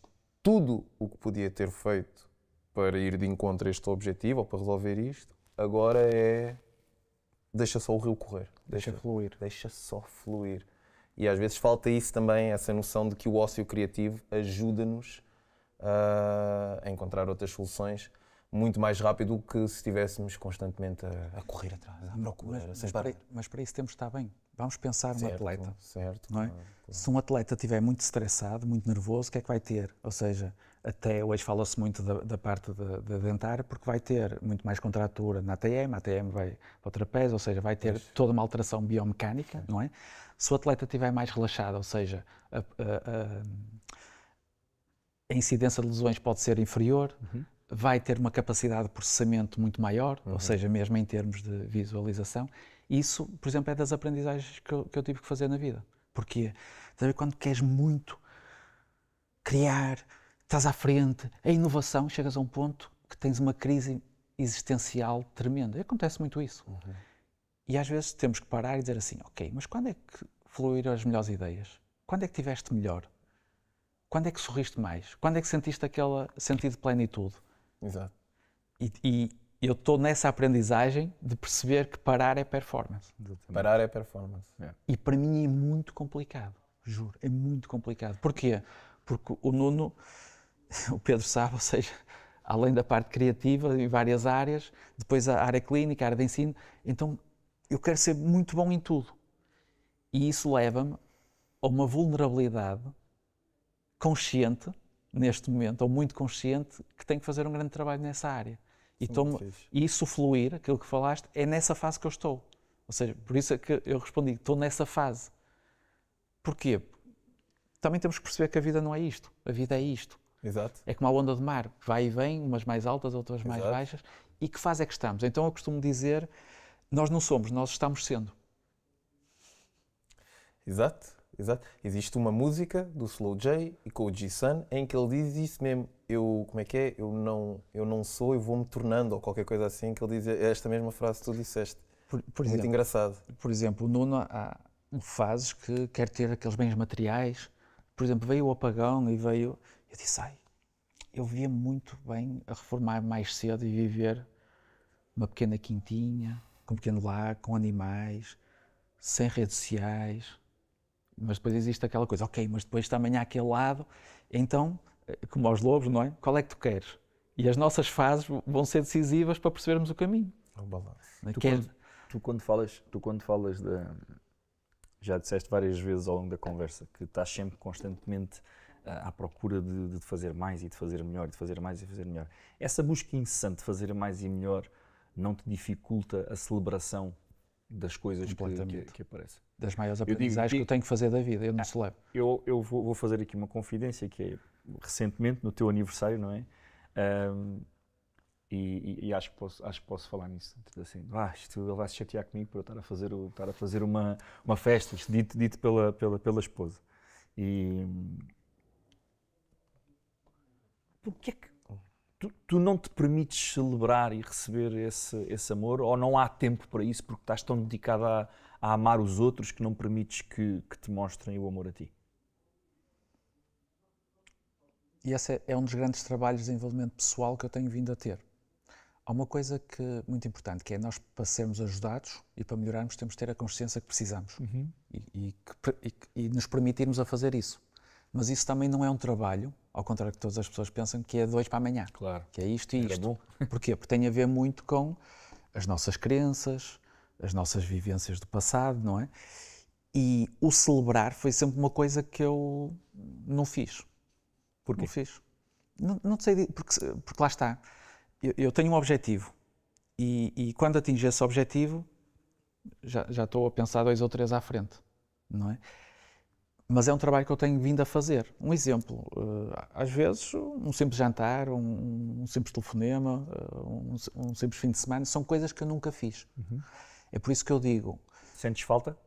tudo o que podia ter feito para ir de encontro a este objetivo ou para resolver isto, agora deixa só o rio correr. Deixa fluir. Deixa só fluir. E às vezes falta isso também, essa noção de que o ócio criativo ajuda-nos a encontrar outras soluções muito mais rápido do que se estivéssemos constantemente a correr atrás, à procura. Mas para isso temos de estar bem. Vamos pensar no atleta. Certo. Não é? Claro. Se um atleta estiver muito estressado, muito nervoso, o que é que vai ter? Ou seja, até hoje fala-se muito da parte da dentária, porque vai ter muito mais contratura na ATM, a ATM vai para o trapézio, ou seja, vai ter toda uma alteração biomecânica, não é? Se o atleta estiver mais relaxado, ou seja, a incidência de lesões pode ser inferior, vai ter uma capacidade de processamento muito maior, ou seja, mesmo em termos de visualização. Isso, por exemplo, é das aprendizagens que eu tive que fazer na vida. Porquê? Quando queres muito criar, estás à frente, a inovação, chegas a um ponto que tens uma crise existencial tremenda. E acontece muito isso. E às vezes temos que parar e dizer assim, ok, mas quando é que fluíram as melhores ideias? Quando é que tiveste melhor? Quando é que sorriste mais? Quando é que sentiste aquele sentido de plenitude? Exato. E eu estou nessa aprendizagem de perceber que parar é performance. Parar é performance. E para mim é muito complicado, juro, é muito complicado. Porquê? Porque o Nuno, o Pedro sabe, ou seja, além da parte criativa em várias áreas, depois a área clínica, a área de ensino, então eu quero ser muito bom em tudo. E isso leva-me a uma vulnerabilidade consciente, neste momento, ou muito consciente, que tenho que fazer um grande trabalho nessa área. E isso fluir, aquilo que falaste, é nessa fase que eu estou. Ou seja, por isso é que eu respondi, estou nessa fase. Porquê? Também temos que perceber que a vida não é isto. A vida é isto. Exato. É como a onda de mar, vai e vem, umas mais altas, outras mais baixas. E que fase é que estamos? Então eu costumo dizer, nós não somos, nós estamos sendo. Exato. Existe uma música do Slow J e com o G-Sun em que ele diz isso mesmo. Como é que é? Eu não sou, eu vou-me tornando, ou qualquer coisa assim, que ele diz esta mesma frase que tu disseste. Por muito exemplo, engraçado. Por exemplo, o Nuno há fases que quer ter aqueles bens materiais. Por exemplo, veio o apagão e veio... Eu disse, eu via muito bem a reformar mais cedo e viver uma pequena quintinha, com um pequeno lar, com animais, sem redes sociais. Mas depois existe aquela coisa, ok, mas depois também há aquele lado, então, como aos lobos, não é? Qual é que tu queres? E as nossas fases vão ser decisivas para percebermos o caminho. Tu quando falas já disseste várias vezes ao longo da conversa que estás sempre constantemente à procura de fazer mais e de fazer melhor, de fazer mais e fazer melhor. Essa busca incessante de fazer mais e melhor não te dificulta a celebração das coisas que aparecem? Das maiores aprendizagens que eu tenho que fazer da vida, eu não celebro. Eu vou fazer aqui uma confidência que é, recentemente, no teu aniversário, não é? E acho que posso falar nisso. Assim, ele vai se chatear comigo por eu estar a fazer uma festa, isto dito pela esposa. E porquê é que tu não te permites celebrar e receber esse amor, ou não há tempo para isso porque estás tão dedicado a amar os outros que não permites que te mostrem o amor a ti? E esse é um dos grandes trabalhos de desenvolvimento pessoal que eu tenho vindo a ter. Há uma coisa muito importante, que é nós, para sermos ajudados e para melhorarmos, temos de ter a consciência que precisamos e nos permitirmos a fazer isso. Mas isso também não é um trabalho, ao contrário que todas as pessoas pensam, que é de hoje para amanhã. Claro. Que é isto e isto. Porquê? Porque tem a ver muito com as nossas crenças, as nossas vivências do passado, não é? E o celebrar foi sempre uma coisa que eu não fiz. Porquê? Não fiz. Não sei, porque lá está. Eu tenho um objetivo e quando atingi esse objetivo já estou a pensar 2 ou 3 à frente, não é? Mas é um trabalho que eu tenho vindo a fazer. Um exemplo, às vezes um simples jantar, um simples telefonema, um simples fim de semana, são coisas que eu nunca fiz. É por isso que eu digo, Sentes falta?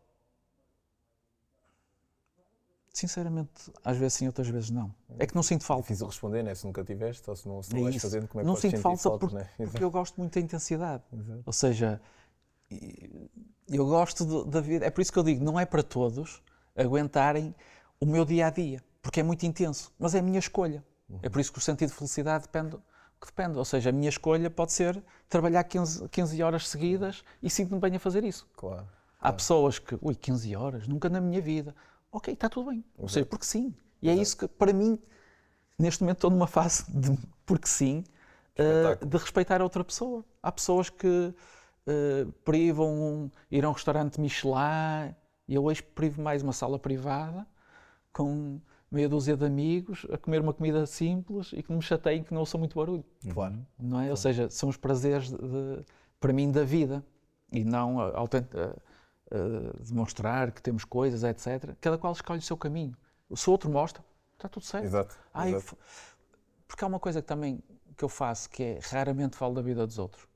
Sinceramente, às vezes sim, outras vezes não. É que não sinto É falta. difícil responder, né? Se nunca tiveste ou se não É vais isso. fazendo, como é que Não podes sinto sentir falta falta, porque, né? porque eu gosto muito da intensidade. Exato. Ou seja, eu gosto da vida. É por isso que eu digo, não é para todos aguentarem o meu dia-a-dia, porque é muito intenso, mas é a minha escolha. É por isso que o sentido de felicidade depende. Ou seja, a minha escolha pode ser trabalhar 15 horas seguidas e sinto-me bem a fazer isso. Claro. Há pessoas que, 15 horas, nunca na minha vida. Ok, está tudo bem. Ou seja, porque sim. E é isso que, para mim, neste momento estou numa fase de porque sim, de respeitar a outra pessoa. Há pessoas que privam ir a um restaurante Michelin e eu hoje privo mais uma sala privada com meia dúzia de amigos a comer uma comida simples e que não me chateiem, que não ouçam muito barulho. Claro. Não é? Claro. Ou seja, são os prazeres, para mim, da vida e não demonstrar que temos coisas, etc. Cada qual escolhe o seu caminho. Se o outro mostra, está tudo certo. Exato. Porque há uma coisa que eu faço que é raramente falo da vida dos outros.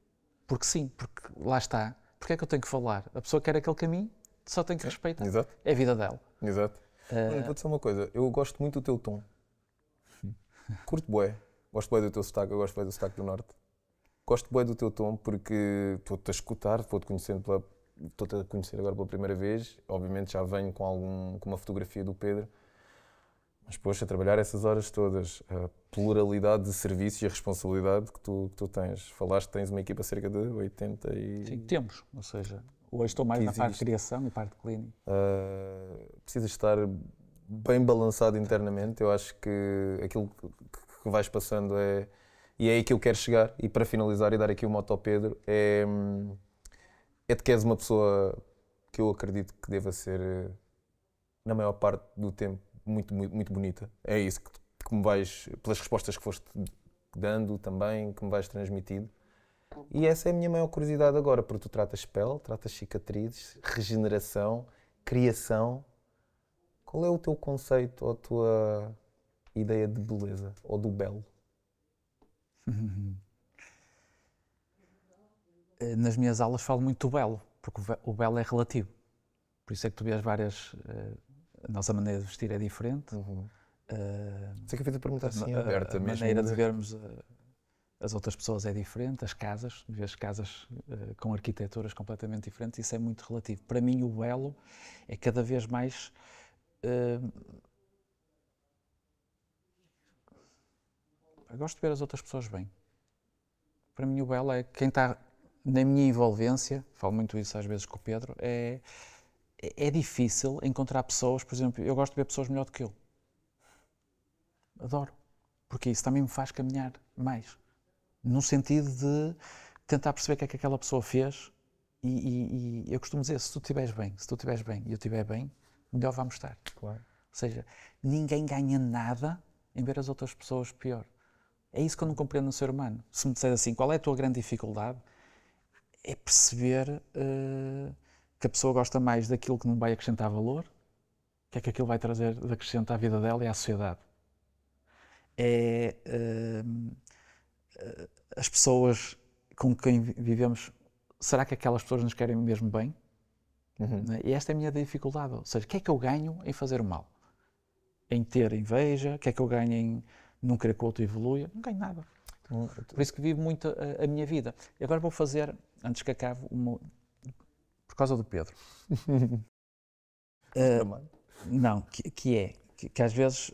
Porque sim, porque lá está. Porque é que eu tenho que falar? A pessoa quer aquele caminho, só tem que respeitar. Exato. É a vida dela. Exato. Olha, vou dizer uma coisa, eu gosto muito do teu tom. Curto bué. Gosto bué do teu sotaque, eu gosto bué do sotaque do Norte. Gosto bué do teu tom porque estou-te a escutar, estou-te a conhecer agora pela primeira vez. Obviamente já venho com uma fotografia do Pedro. Mas, poxa, trabalhar essas horas todas, a pluralidade de serviços e a responsabilidade que tu tens. Falaste que tens uma equipa cerca de 80 e... Sim, temos. Ou seja, hoje estou mais na parte de criação e parte clínica. Precisas estar bem balançado internamente. Eu acho que aquilo que vais passando e é aí que eu quero chegar. E para finalizar e dar aqui o moto ao Pedro, é de que és uma pessoa que eu acredito que deva ser, na maior parte do tempo, muito, muito, muito bonita. É isso que me vais, pelas respostas que foste dando também, que me vais transmitindo. E essa é a minha maior curiosidade agora, porque tu tratas pele, tratas cicatrizes, regeneração, criação. Qual é o teu conceito ou a tua ideia de beleza ou do belo? Nas minhas aulas falo muito do belo, porque o belo é relativo. Por isso é que tu vês várias... A nossa maneira de vestir é diferente. Sei que eu fiz a pergunta assim aberta mesmo. A maneira de vermos as outras pessoas é diferente, as casas, vês casas com arquiteturas completamente diferentes, isso é muito relativo. Para mim o belo é cada vez mais... eu gosto de ver as outras pessoas bem. Para mim o belo é quem está na minha envolvência, falo muito isso às vezes com o Pedro, é difícil encontrar pessoas, por exemplo, eu gosto de ver pessoas melhor do que eu. Adoro. Porque isso também me faz caminhar mais. No sentido de tentar perceber o que é que aquela pessoa fez e eu costumo dizer, se tu estiveres bem e eu estiver bem, melhor vamos estar. Claro. Ou seja, ninguém ganha nada em ver as outras pessoas pior. É isso que eu não compreendo no ser humano. Se me disser assim, qual é a tua grande dificuldade? É perceber que a pessoa gosta mais daquilo que não vai acrescentar valor, que é que aquilo vai trazer de acrescento à vida dela e à sociedade. As pessoas com quem vivemos, será que aquelas pessoas nos querem mesmo bem? Né? E esta é a minha dificuldade. Ou seja, o que é que eu ganho em fazer o mal? Em ter inveja? O que é que eu ganho em não querer que o outro evolua? Não ganho nada. Por isso que vivo muito a minha vida. E agora vou fazer, antes que acabe, por causa do Pedro. Não, que às vezes,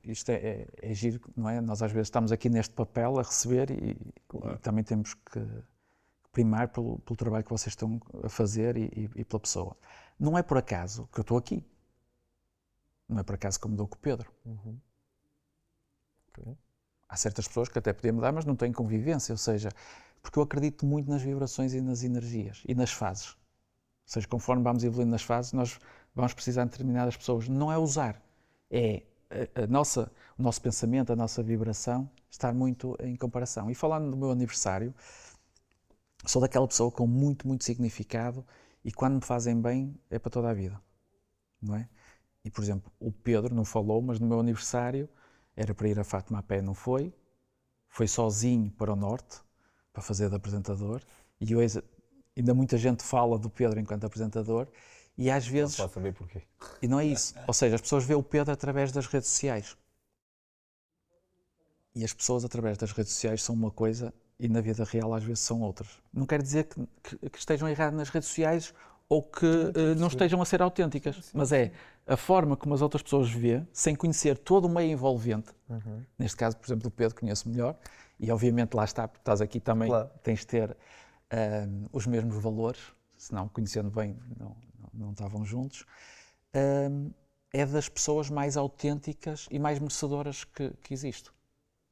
isto é giro, não é? Nós às vezes estamos aqui neste papel a receber e também temos que primar pelo trabalho que vocês estão a fazer e pela pessoa. Não é por acaso que eu estou aqui. Não é por acaso que eu me dou com o Pedro. Okay. Há certas pessoas que até podiam mudar, mas não têm convivência, ou seja, porque eu acredito muito nas vibrações e nas energias e nas fases. Ou seja, conforme vamos evoluindo nas fases, nós vamos precisar de determinadas pessoas. Não é usar, é o nosso pensamento, a nossa vibração estar muito em comparação. E falando do meu aniversário, sou daquela pessoa com muito, muito significado e quando me fazem bem é para toda a vida, não é? E, por exemplo, o Pedro não falou, mas no meu aniversário era para ir a Fátima a pé, não foi. Foi sozinho para o Norte, para fazer de apresentador. E hoje ainda muita gente fala do Pedro enquanto apresentador e às vezes... Posso saber porquê. E não é isso. Ou seja, as pessoas veem o Pedro através das redes sociais. E as pessoas através das redes sociais são uma coisa e na vida real às vezes são outras. Não quer dizer que estejam erradas nas redes sociais ou que não estejam a ser autênticas, mas é a forma como as outras pessoas vê, sem conhecer todo o meio envolvente. Neste caso, por exemplo, o Pedro conheço melhor e obviamente lá está, porque estás aqui também, Claro. tens de ter os mesmos valores, senão conhecendo bem não estavam juntos. É das pessoas mais autênticas e mais merecedoras que existe,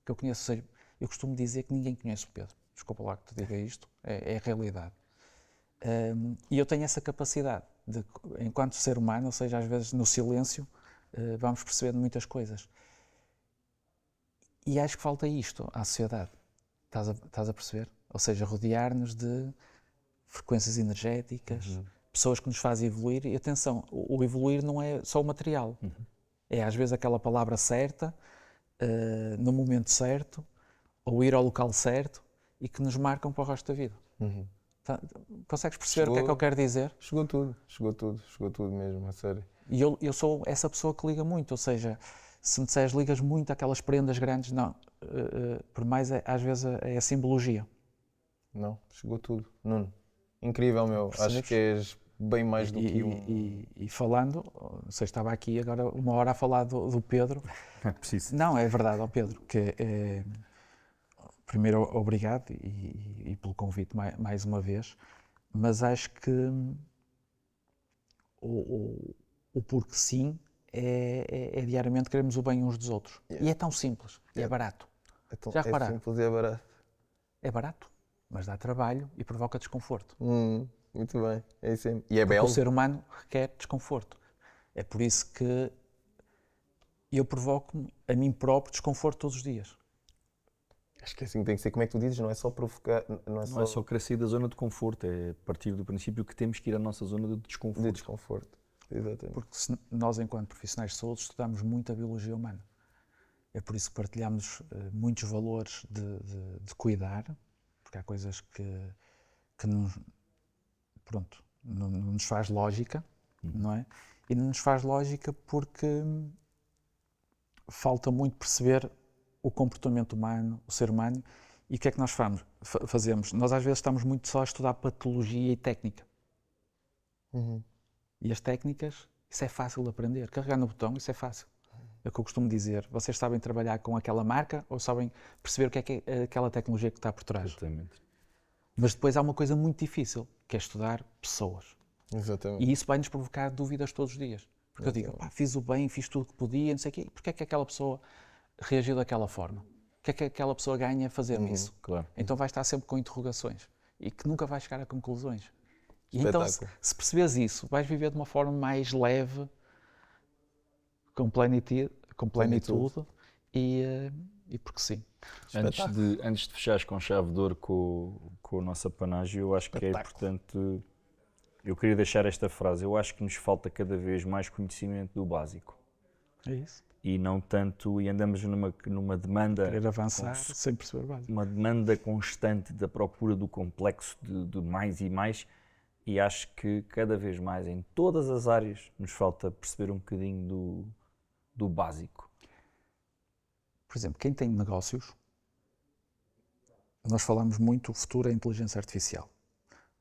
que eu conheço. Ou seja, eu costumo dizer que ninguém conhece o Pedro. Desculpa lá que te diga isto, é a realidade. E eu tenho essa capacidade, de, enquanto ser humano, ou seja, às vezes no silêncio, vamos percebendo muitas coisas. E acho que falta isto à sociedade. Estás a perceber? Ou seja, rodear-nos de frequências energéticas, pessoas que nos fazem evoluir. E atenção, o evoluir não é só o material. É às vezes aquela palavra certa, no momento certo, ou ir ao local certo e que nos marcam para o resto da vida. Consegues perceber o que é que eu quero dizer? Chegou tudo mesmo, a sério. E eu sou essa pessoa que liga muito, ou seja, se me disseres ligas muito àquelas prendas grandes, não, por mais às vezes é a simbologia. Não, chegou tudo. Nuno, incrível, meu. Percebes? Acho que és bem mais do que um... E falando, não sei se estava aqui agora uma hora a falar do Pedro. É preciso. Não, é verdade, ao Pedro, que primeiro obrigado e pelo convite mais uma vez, mas acho que o porque sim é diariamente queremos o bem uns dos outros. Yeah. E é tão simples, e é barato. Então, Já é repararam? simples e é barato. É barato, mas dá trabalho e provoca desconforto. Muito bem, é isso mesmo. E é Porque belo. o ser humano requer desconforto. É por isso que eu provoco-me a mim próprio desconforto todos os dias. Acho que é assim que tem que ser. Como é que tu dizes? Não é só provocar... Não é só querer sair da zona de conforto, é partir do princípio que temos que ir à nossa zona de desconforto. de desconforto. Exatamente. Porque nós, enquanto profissionais de saúde, estudamos muito a biologia humana. É por isso que partilhamos muitos valores de cuidar, porque há coisas que não nos faz lógica, não é? E não nos faz lógica porque falta muito perceber o comportamento humano, o ser humano, e o que é que nós fazemos? Nós às vezes estamos muito só a estudar patologia e técnica. E as técnicas, isso é fácil de aprender. Carregar no botão, isso é fácil. É o que eu costumo dizer. Vocês sabem trabalhar com aquela marca ou sabem perceber o que é aquela tecnologia que está por trás. Exatamente. Mas depois há uma coisa muito difícil, que é estudar pessoas. Exatamente. E isso vai-nos provocar dúvidas todos os dias. Porque eu digo, fiz o bem, fiz tudo o que podia, não sei o quê. E porquê é que aquela pessoa reagiu daquela forma? O que é que aquela pessoa ganha a fazer-me isso? Claro. Então vai estar sempre com interrogações e que nunca vai chegar a conclusões. E então, se percebes isso, vais viver de uma forma mais leve, com plenitude e porque sim. Antes de fechares com chave de ouro com o nosso apanágio, eu acho que é importante. Eu queria deixar esta frase. Eu acho que nos falta cada vez mais conhecimento do básico. É isso. E não tanto, e andamos numa demanda. Querer avançar sem perceber o básico. Uma demanda constante da procura do complexo, de mais e mais. E acho que cada vez mais, em todas as áreas, nos falta perceber um bocadinho do básico. Por exemplo, quem tem negócios, nós falamos muito, o futuro é a inteligência artificial.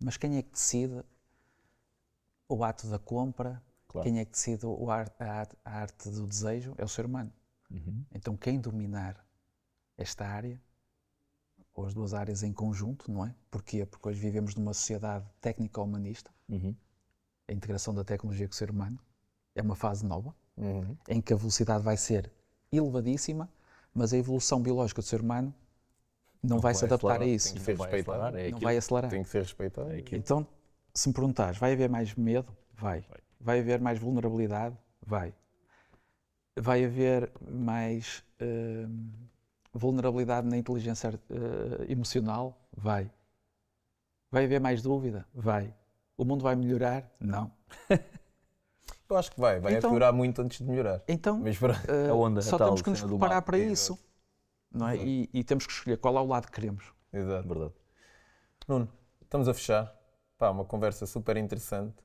Mas quem é que decide o ato da compra? Claro. Quem é que decide a arte do desejo? É o ser humano. Então quem dominar esta área, ou as duas áreas em conjunto, não é? Porquê? Porque hoje vivemos numa sociedade técnico-humanista. A integração da tecnologia com o ser humano é uma fase nova, em que a velocidade vai ser elevadíssima, mas a evolução biológica do ser humano não vai se adaptar a isso. Tem que ser respeitado. Não vai acelerar. Tem que ser respeitado. Então, se me perguntares, vai haver mais medo? Vai. Vai haver mais vulnerabilidade? Vai. Vai haver mais vulnerabilidade na inteligência emocional? Vai. Vai haver mais dúvida? Vai. O mundo vai melhorar? Não. Eu acho que vai Então, piorar muito antes de melhorar. Então, Mas pronto. A onda, só a tal temos que nos cena do preparar mar. para isso. Não é? E temos que escolher qual é o lado que queremos. Exato. Verdade. Nuno, estamos a fechar. Pá, uma conversa super interessante.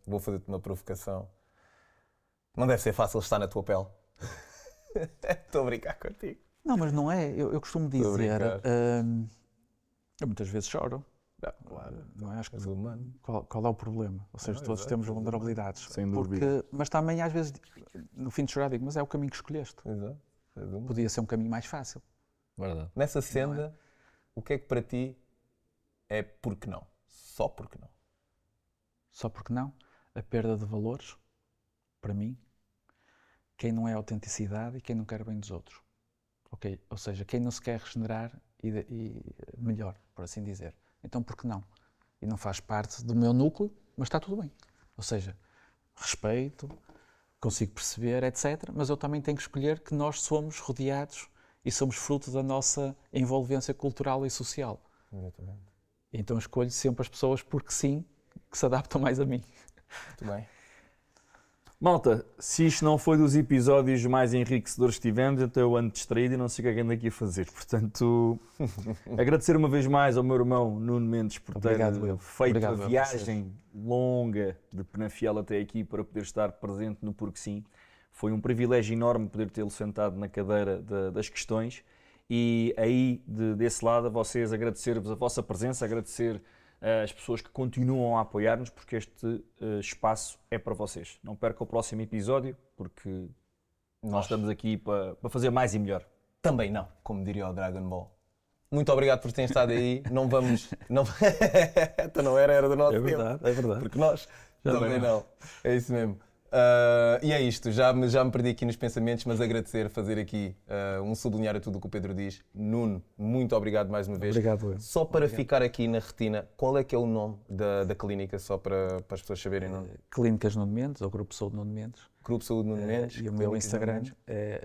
Vou fazer-te uma provocação. Não deve ser fácil estar na tua pele. Estou a brincar contigo. Não, mas não é. Eu costumo Estou a dizer. brincar. Eu muitas vezes choro. Claro. Não é? Acho que És humano. qual é o problema? Ou seja, todos exato, temos és humano. vulnerabilidades. Sem dúvida. Mas também, às vezes, no fim de chorar, digo, mas é o caminho que escolheste. Exato. És humano. Podia ser um caminho mais fácil. Verdade. Nessa senda, o que é que para ti é porque não? Só porque não. Só porque não? A perda de valores, para mim, quem não é autenticidade e quem não quer bem dos outros. Ok? Ou seja, quem não se quer regenerar e melhor, por assim dizer. Então, por que não? E não faz parte do meu núcleo, mas está tudo bem. Ou seja, respeito, consigo perceber, etc. Mas eu também tenho que escolher que nós somos rodeados e somos fruto da nossa envolvência cultural e social. Exatamente. Então escolho sempre as pessoas porque sim, que se adaptam mais a mim. Muito bem. Malta, se isto não foi dos episódios mais enriquecedores que tivemos, então eu ando distraído e não sei o que é que ando aqui a fazer. Portanto, agradecer uma vez mais ao meu irmão Nuno Mendes por ter feito Obrigado, a viagem longa de Penafiel até aqui para poder estar presente no Porque Sim. Foi um privilégio enorme poder tê-lo sentado na cadeira das questões e aí, desse lado, a vocês agradecer-vos a vossa presença, agradecer as pessoas que continuam a apoiar-nos, porque este espaço é para vocês. Não perca o próximo episódio, porque nós estamos aqui para fazer mais e melhor. Também não, como diria o Dragon Ball. Muito obrigado por terem estado aí. Não vamos... Não... Então não era do nosso tempo. É verdade. Porque nós também não. É isso mesmo. E é isto, já me perdi aqui nos pensamentos, mas agradecer, fazer aqui um sublinhar a tudo o que o Pedro diz. Nuno, muito obrigado mais uma vez. Obrigado. Só para ficar aqui na retina, qual é que é o nome da clínica, só para as pessoas saberem? Não? Clínicas Nuno Mendes, ou Grupo Saúde Nuno Mendes. Grupo Saúde Nuno Mendes. E o meu Instagram é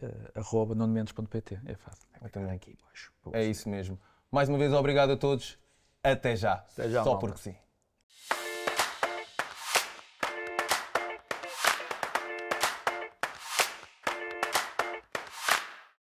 @nunomendes.pt. É fácil. Também. Aqui embaixo. É isso mesmo. Mais uma vez, obrigado a todos. Até já. Até já, Só malta. porque sim.